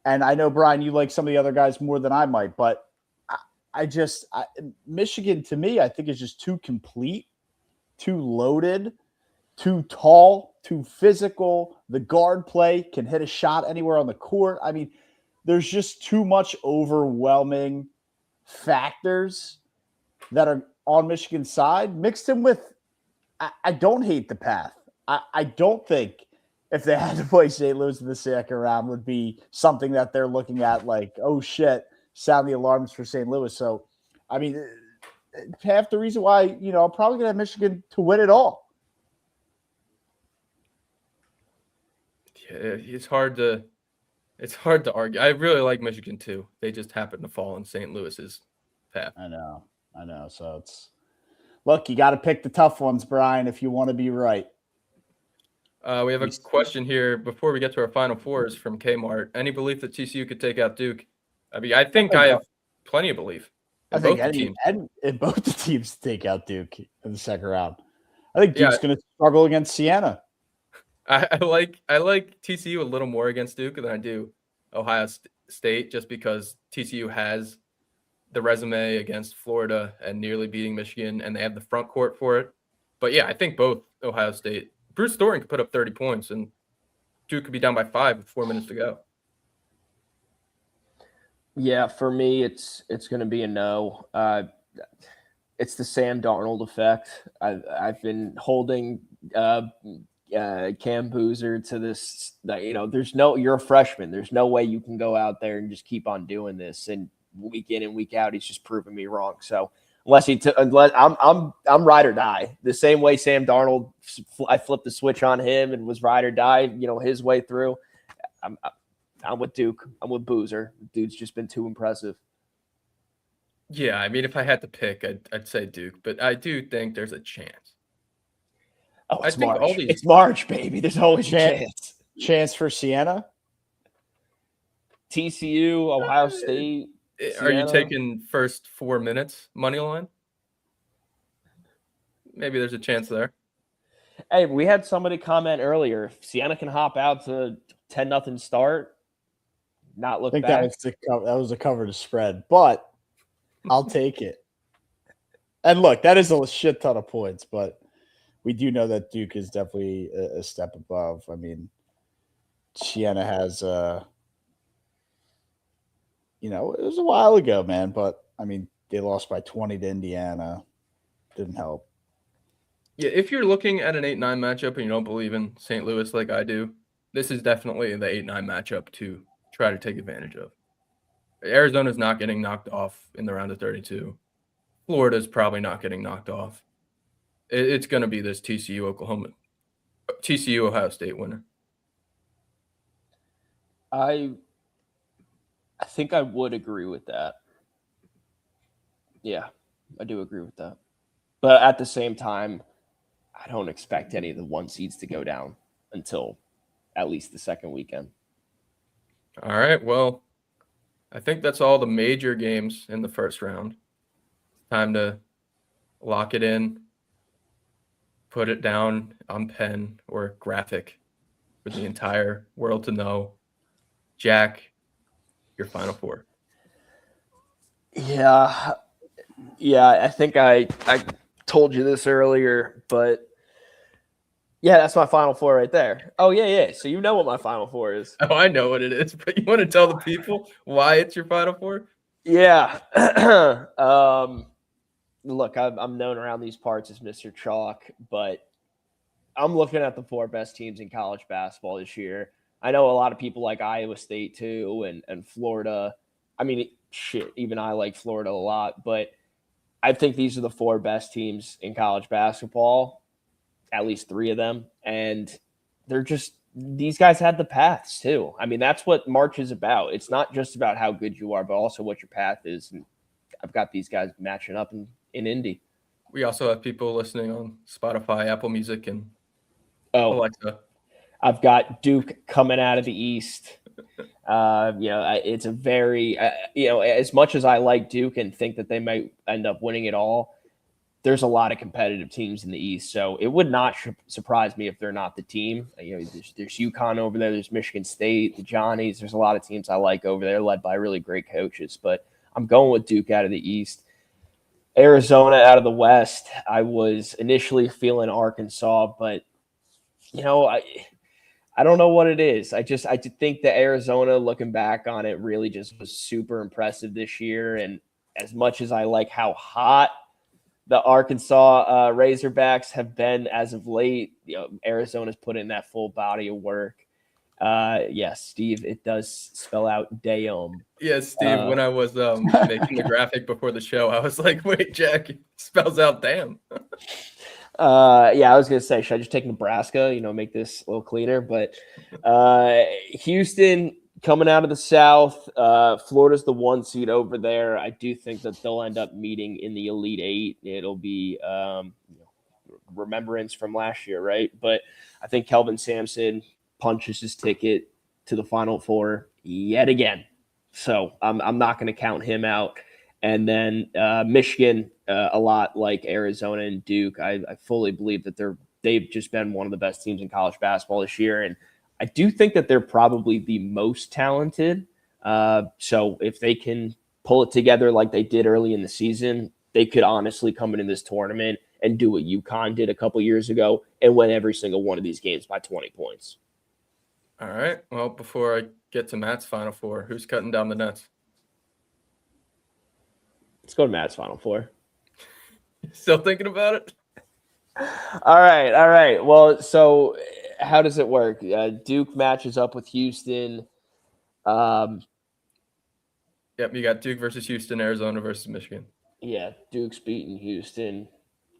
And I know, Brian, you like some of the other guys more than I might, but Michigan, to me, I think is just too complete, too loaded, too tall, too physical. The guard play can hit a shot anywhere on the court. I mean, there's just too much overwhelming factors that are on Michigan's side, mixed in with, I don't hate the path. I don't think if they had to play St. Louis in the second round would be something that they're looking at like, oh shit, sound the alarms for St. Louis. So, I mean, half the reason why, I'm probably going to have Michigan to win it all. Yeah, it's hard to argue. I really like Michigan too. They just happen to fall in St. Louis's path. I know. So look, you got to pick the tough ones, Brian, if you want to be right. We have a question here before we get to our Final Fours from Kmart. Any belief that TCU could take out Duke? I mean, I think I have plenty of belief. I think both the teams take out Duke in the second round. I think Duke's going to struggle against Siena. I like TCU a little more against Duke than I do Ohio State, just because TCU has the resume against Florida and nearly beating Michigan, and they have the front court for it. But yeah, I think both Ohio State. Bruce Thornton could put up 30 points, and Duke could be down by 5 with 4 minutes to go. Yeah, for me, it's going to be a no. It's the Sam Darnold effect. I've been holding Cam Boozer to this. You're a freshman. There's no way you can go out there and just keep on doing this. And week in and week out, he's just proving me wrong. So unless I'm ride or die. The same way Sam Darnold, I flipped the switch on him and was ride or die, his way through. I'm with Duke. I'm with Boozer. Dude's just been too impressive. Yeah, I mean, if I had to pick, I'd say Duke, but I do think there's a chance. Oh, it's March. It's March, baby. There's always a chance. Chance for Siena? TCU, Ohio State. Are you taking first 4 minutes money line? Maybe there's a chance there. Hey, we had somebody comment earlier. If Siena can hop out to 10-0 start, not look back. I think that was a cover to spread, but I'll take it. And look, that is a shit ton of points, but we do know that Duke is definitely a step above. I mean, Siena has, it was a while ago, man, but I mean, they lost by 20 to Indiana. Didn't help. Yeah, if you're looking at an 8-9 matchup and you don't believe in St. Louis like I do, this is definitely the 8-9 matchup to try to take advantage of. Arizona's not getting knocked off in the round of 32. Florida's probably not getting knocked off. It's going to be this TCU Ohio State winner. I think I would agree with that. Yeah, I do agree with that. But at the same time, I don't expect any of the 1 seeds to go down until at least the second weekend. All right. Well, I think that's all the major games in the first round. Time to lock it in, put it down on pen or graphic for the entire world to know. Jack, your Final Four. Yeah, I think I told you this earlier, but yeah, that's my Final Four right there. Oh, yeah. So you know what my Final Four is. Oh, I know what it is, but you want to tell the people why it's your Final Four? Yeah. Look, I'm known around these parts as Mr. Chalk, but I'm looking at the 4 best teams in college basketball this year. I know a lot of people like Iowa State too, and Florida. I mean, shit, even I like Florida a lot, but I think these are the 4 best teams in college basketball, at least 3 of them. And these guys had the paths too. I mean, that's what March is about. It's not just about how good you are, but also what your path is. And I've got these guys matching up in Indy. We also have people listening on Spotify, Apple Music, and Alexa. I've got Duke coming out of the East. It's a very, as much as I like Duke and think that they might end up winning it all, there's a lot of competitive teams in the East. So it would not surprise me if they're not the team. There's UConn over there. There's Michigan State, the Johnnies. There's a lot of teams I like over there led by really great coaches. But I'm going with Duke out of the East. Arizona out of the West. I was initially feeling Arkansas, but, I don't know what it is. I think that Arizona, looking back on it, really just was super impressive this year. And as much as I like how hot the Arkansas Razorbacks have been as of late, Arizona's put in that full body of work. Yes, Steve, it does spell out Dayum. Yes, Steve, when I was making the graphic before the show, I was like, wait, Jack, it spells out damn. I was going to say, should I just take Nebraska, make this a little cleaner? But Houston coming out of the South, Florida's the 1 seed over there. I do think that they'll end up meeting in the Elite 8. It'll be remembrance from last year, right? But I think Kelvin Sampson punches his ticket to the Final Four yet again. So I'm not going to count him out. And then Michigan, a lot like Arizona and Duke, I fully believe that they've just been one of the best teams in college basketball this year. And I do think that they're probably the most talented. So if they can pull it together like they did early in the season, they could honestly come into this tournament and do what UConn did a couple years ago and win every single one of these games by 20 points. All right. Well, before I get to Matt's Final Four, who's cutting down the nets? Let's go to Matt's Final Four. Still thinking about it? All right. Well, so how does it work? Duke matches up with Houston. Yep, you got Duke versus Houston, Arizona versus Michigan. Yeah, Duke's beating Houston.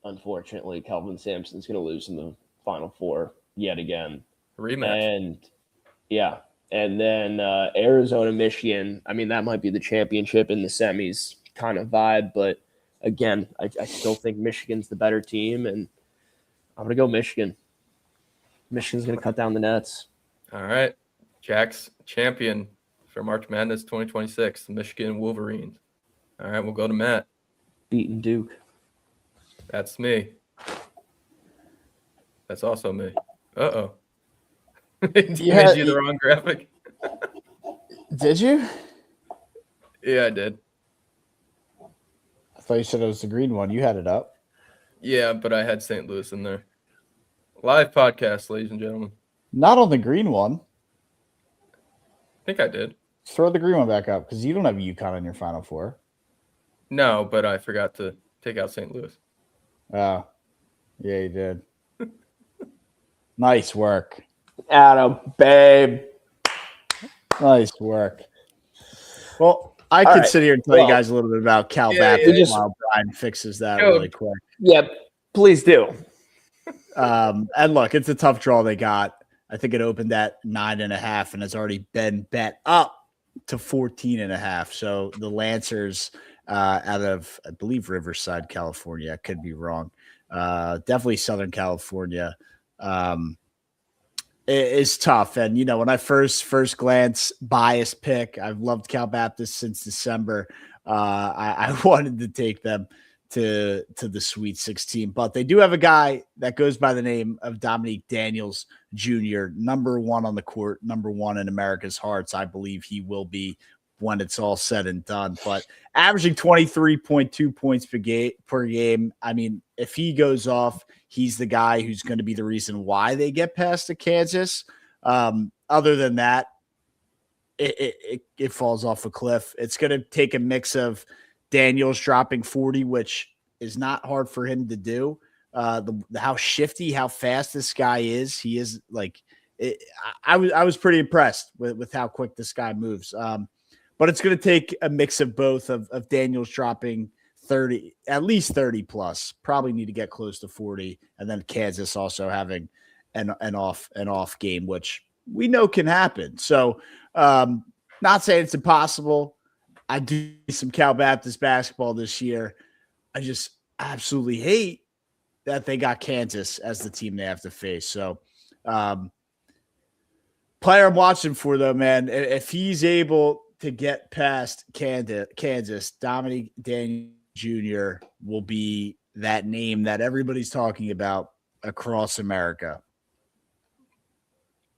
Unfortunately, Kelvin Sampson's going to lose in the Final Four yet again. Rematch. And then Arizona, Michigan. I mean, that might be the championship in the semis kind of vibe, but again, I still think Michigan's the better team, and I'm going to go Michigan. Michigan's going to cut down the nets. All right. Jack's champion for March Madness 2026, the Michigan Wolverines. All right, we'll go to Matt. Beating Duke. That's me. That's also me. Uh-oh. Made you the wrong graphic. Did you? Yeah, I did. I thought you said it was the green one. You had it up. Yeah, but I had St. Louis in there. Live podcast, ladies and gentlemen. Not on the green one. I think I did. Throw the green one back up because you don't have UConn in your Final Four. No, but I forgot to take out St. Louis. Oh, yeah, you did. Nice work. Adam, babe. Nice work. Well, I All could right. sit here and tell you guys a little bit about Cal Baptist while Brian fixes that really quick. Yep, please do. And look, it's a tough draw they got. I think it opened at 9.5 and has already been bet up to 14.5. So the Lancers out of, I believe, Riverside, California. I could be wrong. Definitely Southern California. Is tough. And, you know, when I first glance biased pick, I've loved Cal Baptist since December. I wanted to take them to the Sweet 16, but they do have a guy that goes by the name of Dominique Daniels Jr., number one on the court, number one in America's hearts. I believe he will be when it's all said and done, but averaging 23.2 points per game. I mean, if he goes off, he's the guy who's going to be the reason why they get past the Kansas. Other than that, it falls off a cliff. It's going to take a mix of Daniels dropping 40, which is not hard for him to do. How shifty, how fast this guy is. He is like, I was pretty impressed with how quick this guy moves. But it's going to take a mix of both of Daniels dropping 30, at least 30 plus, probably need to get close to 40. And then Kansas also having an off game, which we know can happen. So not saying it's impossible. I do some Cal Baptist basketball this year. I just absolutely hate that they got Kansas as the team they have to face. So player I'm watching for, though, man, if he's able to get past Kansas, Dominique Daniels Jr. will be that name that everybody's talking about across America.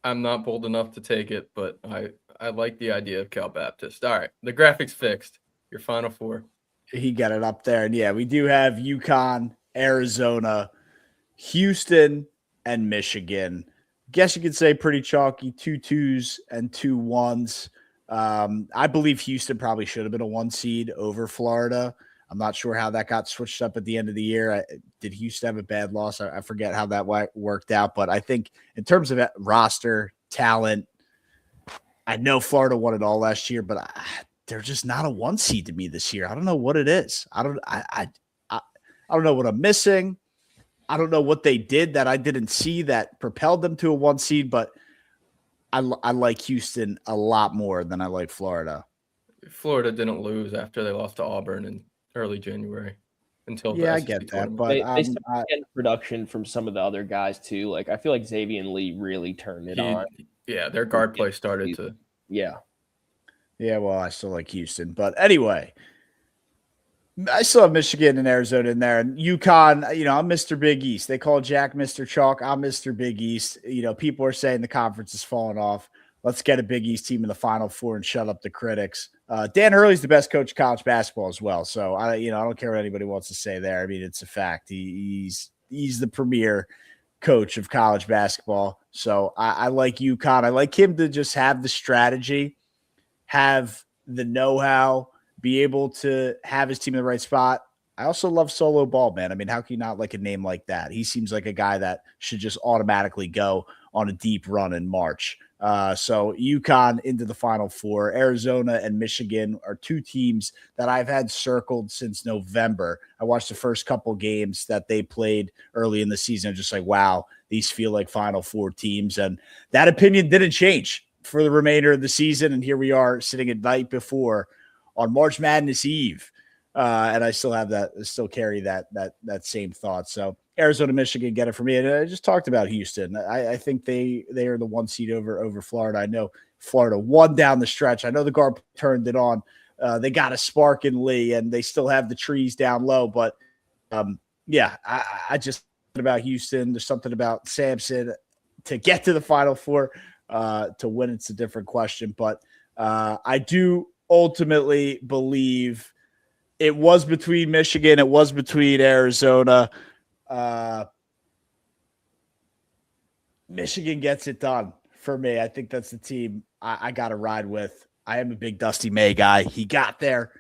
I'm not bold enough to take it, but I like the idea of Cal Baptist. All right, the graphics fixed. Your Final Four. He got it up there. And, yeah, we do have UConn, Arizona, Houston, and Michigan. Guess you could say pretty chalky, 2 2s and 2 1s. I believe Houston probably should have been a 1 seed over Florida. I'm not sure how that got switched up at the end of the year. Did Houston have a bad loss? I forget how that worked out. But I think in terms of roster, talent, I know Florida won it all last year, but they're just not a 1 seed to me this year. I don't know what it is. I don't know what I'm missing. I don't know what they did that I didn't see that propelled them to a 1 seed, but I like Houston a lot more than I like Florida. Florida didn't lose after they lost to Auburn in early January until I SEC get that, tournament. but they started getting production from some of the other guys too. Like I feel like Xavier Lee really turned it on. Yeah, their guard play started to. Yeah. Well, I still like Houston, but anyway, I still have Michigan and Arizona in there, and UConn. You know, I'm Mr. Big East. They call Jack Mr. Chalk. I'm Mr. Big East. You know, people are saying the conference is falling off. Let's get a Big East team in the Final Four and shut up the critics. Dan Hurley's the best coach of college basketball as well. So I don't care what anybody wants to say there. I mean, it's a fact. He's the premier coach of college basketball. So I like UConn. I like him to just have the strategy, have the know-how, be able to have his team in the right spot. I also love solo ball, man. I mean, how can you not like a name like that? He seems like a guy that should just automatically go on a deep run in March. So UConn into the Final Four. Arizona and Michigan are 2 teams that I've had circled since November. I watched the first couple games that they played early in the season. Just like, wow, these feel like Final Four teams. And that opinion didn't change for the remainder of the season. And here we are sitting at night before on March Madness Eve. And I still have that, still carry that same thought. So Arizona, Michigan, get it for me. And I just talked about Houston. I think they are the 1 seed over Florida. I know Florida won down the stretch. I know the guard turned it on. They got a spark in Lee, and they still have the trees down low. But I just about Houston. There's something about Sampson to get to the Final Four. To win, it's a different question. But I do ultimately believe it was between Michigan. It was between Arizona. Michigan gets it done for me. I think that's the team I got to ride with. I am a big Dusty May guy. He got there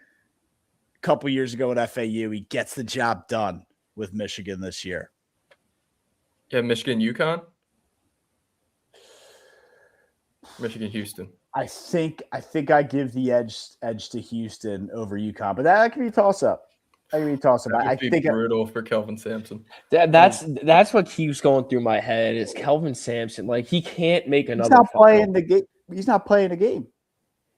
a couple years ago at FAU. He gets the job done with Michigan this year. Yeah, Michigan, UConn. Michigan, Houston. I think I give the edge to Houston over UConn, but that could be a toss up. That would be brutal for Kelvin Sampson. That's what keeps going through my head is Kelvin Sampson. Like he can't make another. He's not playing the game. He's not playing the game.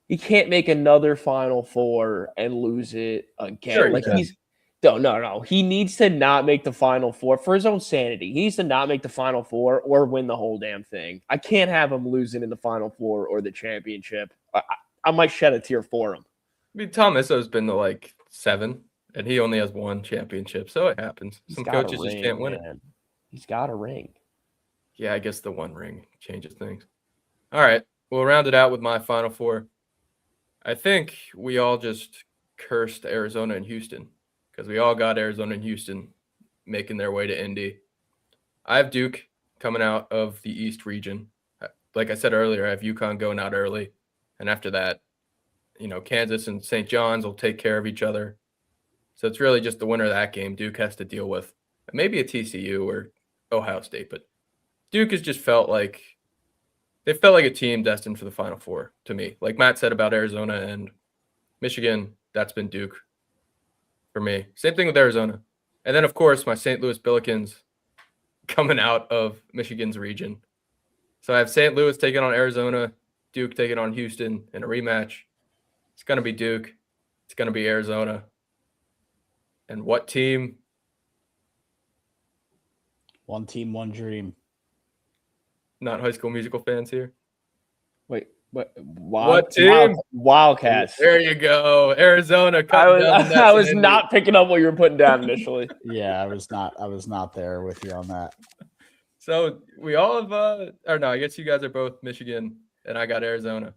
He can't make another Final Four and lose it again. Sure, like he's no. He needs to not make the Final Four for his own sanity. He needs to not make the Final Four or win the whole damn thing. I can't have him losing in the Final Four or the championship. I might shed a tear for him. I mean, Tom Izzo's been to like 7, and he only has 1 championship, so it happens. Some coaches just can't win it. He's got a ring. Yeah, I guess the 1 ring changes things. All right, we'll round it out with my Final Four. I think we all just cursed Arizona and Houston because we all got Arizona and Houston making their way to Indy. I have Duke coming out of the East region. Like I said earlier, I have UConn going out early. And after that, Kansas and St. John's will take care of each other. So it's really just the winner of that game Duke has to deal with. Maybe a TCU or Ohio State, but Duke has just felt like a team destined for the Final Four to me. Like Matt said about Arizona and Michigan, that's been Duke for me. Same thing with Arizona. And then, of course, my St. Louis Billikens coming out of Michigan's region. So I have St. Louis taking on Arizona, Duke taking on Houston in a rematch. It's going to be Duke. It's going to be Arizona. And what team? One team, one dream. Not High School Musical fans here. Wait, what team? Wildcats. There you go, Arizona. I was not picking up what you were putting down initially. Yeah, I was not there with you on that. So we all have, or no, I guess you guys are both Michigan, and I got Arizona.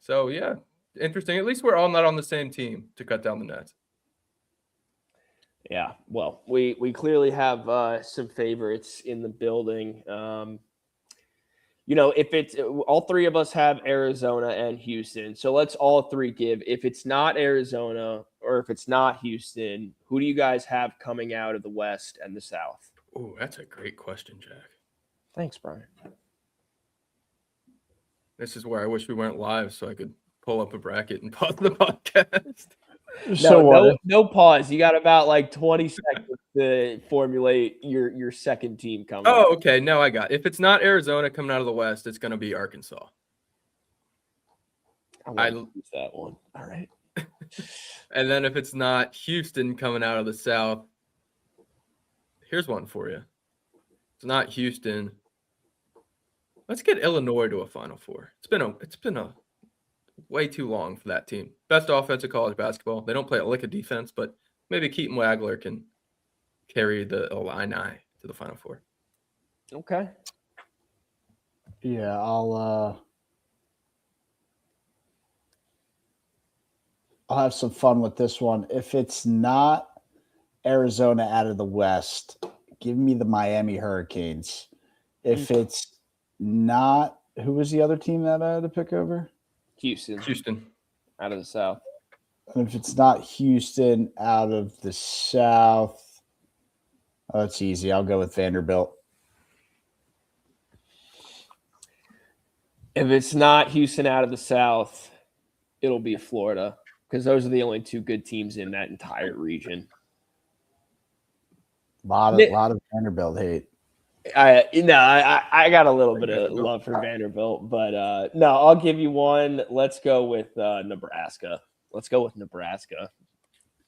So yeah, interesting. At least we're all not on the same team to cut down the nets. Yeah, well, we clearly have some favorites in the building. If it's all 3 of us have Arizona and Houston, so let's all 3 give. If it's not Arizona or if it's not Houston, who do you guys have coming out of the West and the South? Oh, that's a great question, Jack. Thanks, Brian. This is where I wish we weren't live so I could pull up a bracket and pause the podcast. No pause. You got about like 20 seconds to formulate your second team coming. Oh, okay. No, I got it. If it's not Arizona coming out of the West, it's going to be Arkansas. I use that one. All right. And then if it's not Houston coming out of the South, here's one for you. It's not Houston. Let's get Illinois to a Final Four. It's been a way too long for that team. Best offense of college basketball. They don't play a lick of defense, but maybe Keaton Wagler can carry the Illini to the Final Four. Okay. Yeah, I'll have some fun with this one. If it's not Arizona out of the West, give me the Miami Hurricanes. If it's not, who was the other team that I had to pick over? Houston. Out of the South. And if it's not Houston out of the South, it's easy. I'll go with Vanderbilt. If it's not Houston out of the South, it'll be Florida because those are the only 2 good teams in that entire region. A lot of Vanderbilt hate. I got a little bit of love for Vanderbilt, but no, I'll give you one. Let's go with Nebraska.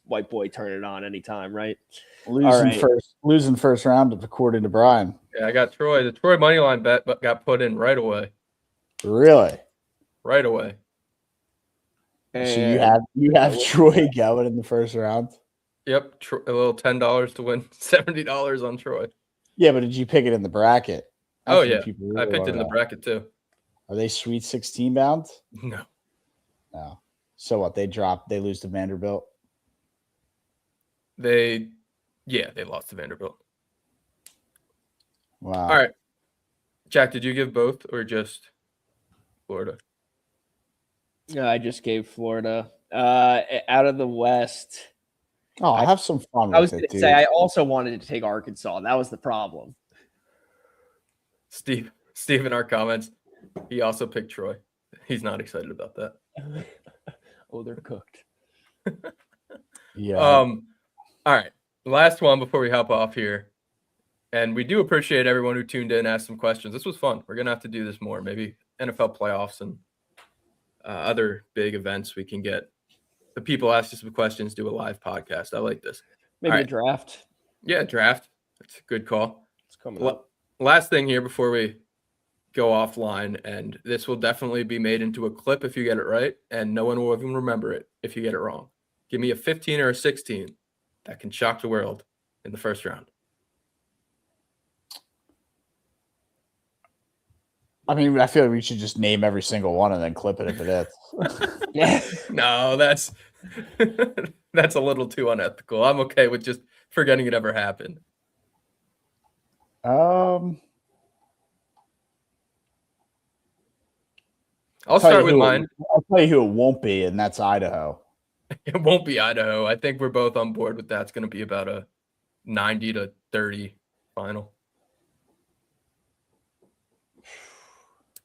White boy turn it on anytime, right? Losing first round according to Brian. Yeah, I got Troy. The Troy money line bet got put in right away. Really? Right away. And so you have Troy going in the first round? Yep, a little $10 to win $70 on Troy. Yeah, but did you pick it in the bracket? Oh, yeah. I picked it in the bracket, too. Are they Sweet 16 bound? No. No. So what? They lose to Vanderbilt? They lost to Vanderbilt. Wow. All right. Jack, did you give both or just Florida? No, I just gave Florida. Out of the West. Oh, I have some fun with it, I was going to say, I also wanted to take Arkansas. That was the problem. Steve Steve in our comments, he also picked Troy. He's not excited about that. Oh, they're cooked. Yeah. All right. Last one before we hop off here. And we do appreciate everyone who tuned in, asked some questions. This was fun. We're going to have to do this more. Maybe NFL playoffs and other big events we can get the people ask us some questions, do a live podcast. I like this. Maybe a draft. Yeah, draft. That's a good call. It's coming up. Last thing here before we go offline, and this will definitely be made into a clip if you get it right, and no one will even remember it if you get it wrong. Give me a 15 or a 16 that can shock the world in the first round. I mean, I feel like we should just name every single one and then clip it if it is. Yeah. No, that's that's a little too unethical. I'm okay with just forgetting it ever happened. I'll start with mine. I'll tell you who it won't be, and that's Idaho. It won't be Idaho. I think we're both on board with that. It's going to be about a 90-30 final.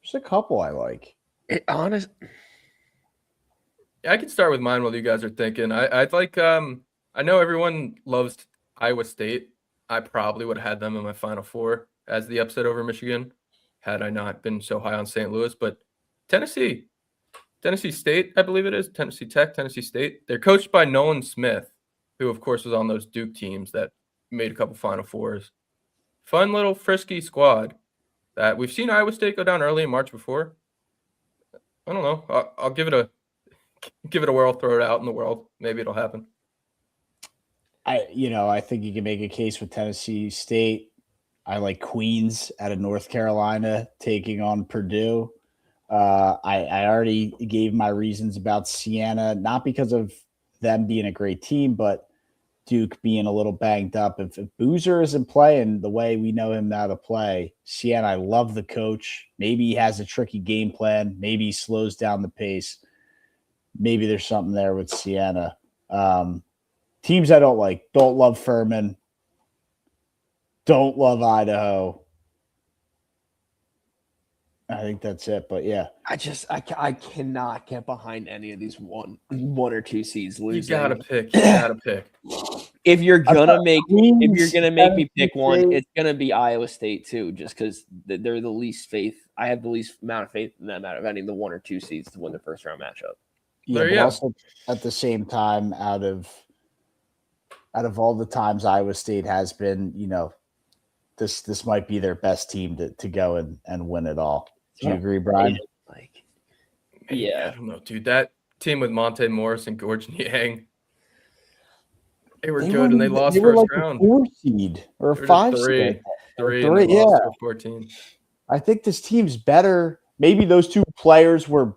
There's a couple I like. Honest. Yeah, I can start with mine while you guys are thinking. I'd like I know everyone loves Iowa State. I probably would have had them in my Final Four as the upset over Michigan had I not been so high on St. Louis. But Tennessee State, I believe it is, Tennessee Tech, Tennessee State. They're coached by Nolan Smith, who, of course, was on those Duke teams that made a couple Final Fours. Fun little frisky squad that we've seen Iowa State go down early in March before. I don't know. I'll give it a whirl, throw it out in the world. Maybe it'll happen. I think you can make a case with Tennessee State. I like Queens out of North Carolina taking on Purdue. I already gave my reasons about Siena, not because of them being a great team, but Duke being a little banged up. If Boozer isn't playing the way we know him now to play, Siena, I love the coach. Maybe he has a tricky game plan. Maybe he slows down the pace. Maybe there's something there with Siena. Teams I don't like. Don't love Furman. Don't love Idaho. I think that's it. But yeah, I cannot get behind any of these one or two seeds losing. You gotta pick. If you're gonna make me pick one, it's gonna be Iowa State too, just because they're the least faith. I have the least amount of faith in them out of any of the one or two seeds to win the first round matchup. Yeah, but also at the same time, out of all the times Iowa State has been, this might be their best team to go and win it all. Do you agree, Brian? Yeah, I don't know, dude. That team with Monte Morris and George Niang, they were good, and they lost first round. A 4 seed or a 5 seed. Three, and they lost to 14. I think this team's better. Maybe those two players were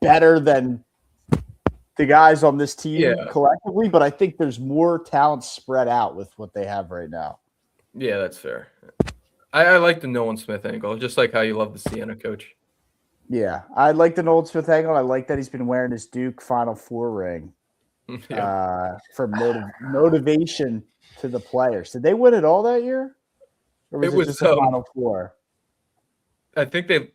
better than the guys on this team collectively, but I think there's more talent spread out with what they have right now. Yeah, that's fair. I like the Nolan Smith angle, just like how you love the Siena coach. Yeah, I like the Nolan Smith angle. I like that he's been wearing his Duke Final Four ring for motivation to the players. Did they win it all that year? Or was it just the Final Four? I think they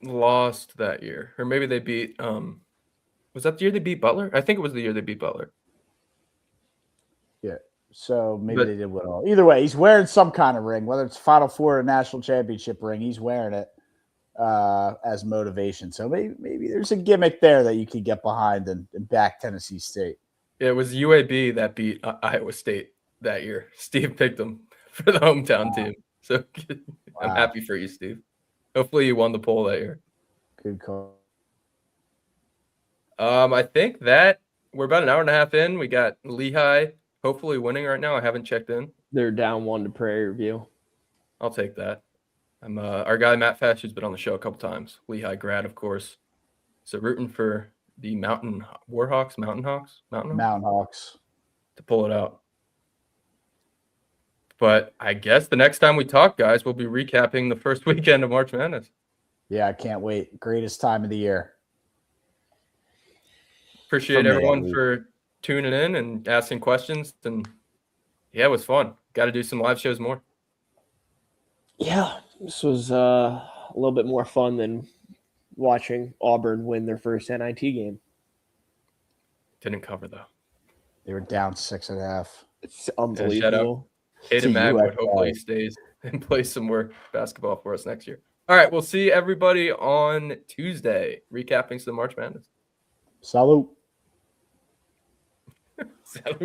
lost that year. Or maybe they beat was that the year they beat Butler? I think it was the year they beat Butler. Yeah. So maybe they did win all. Either way, he's wearing some kind of ring, whether it's Final Four or a national championship ring. He's wearing it as motivation. So maybe there's a gimmick there that you could get behind and back Tennessee State. Yeah, it was UAB that beat Iowa State that year. Steve picked them for the hometown team. So I'm happy for you, Steve. Hopefully you won the poll that year. Good call. I think that we're about an hour and a half in. We got Lehigh hopefully winning right now. I haven't checked in. They're down 1 to Prairie View. I'll take that. I'm our guy Matt Fash, who's been on the show a couple times. Lehigh grad, of course. So rooting for the Mountain Hawks to pull it out. But I guess the next time we talk, guys, we'll be recapping the first weekend of March Madness. Yeah, I can't wait. Greatest time of the year. Appreciate everyone for tuning in and asking questions. And yeah, it was fun. Got to do some live shows more. Yeah, This was a little bit more fun than watching Auburn win their first NIT game. Didn't cover though. They were down 6.5. It's unbelievable. Hayden Magwood, hopefully he stays and plays some more basketball for us next year. All right, we'll see everybody on Tuesday, recapping some March Madness. Salute. Salute.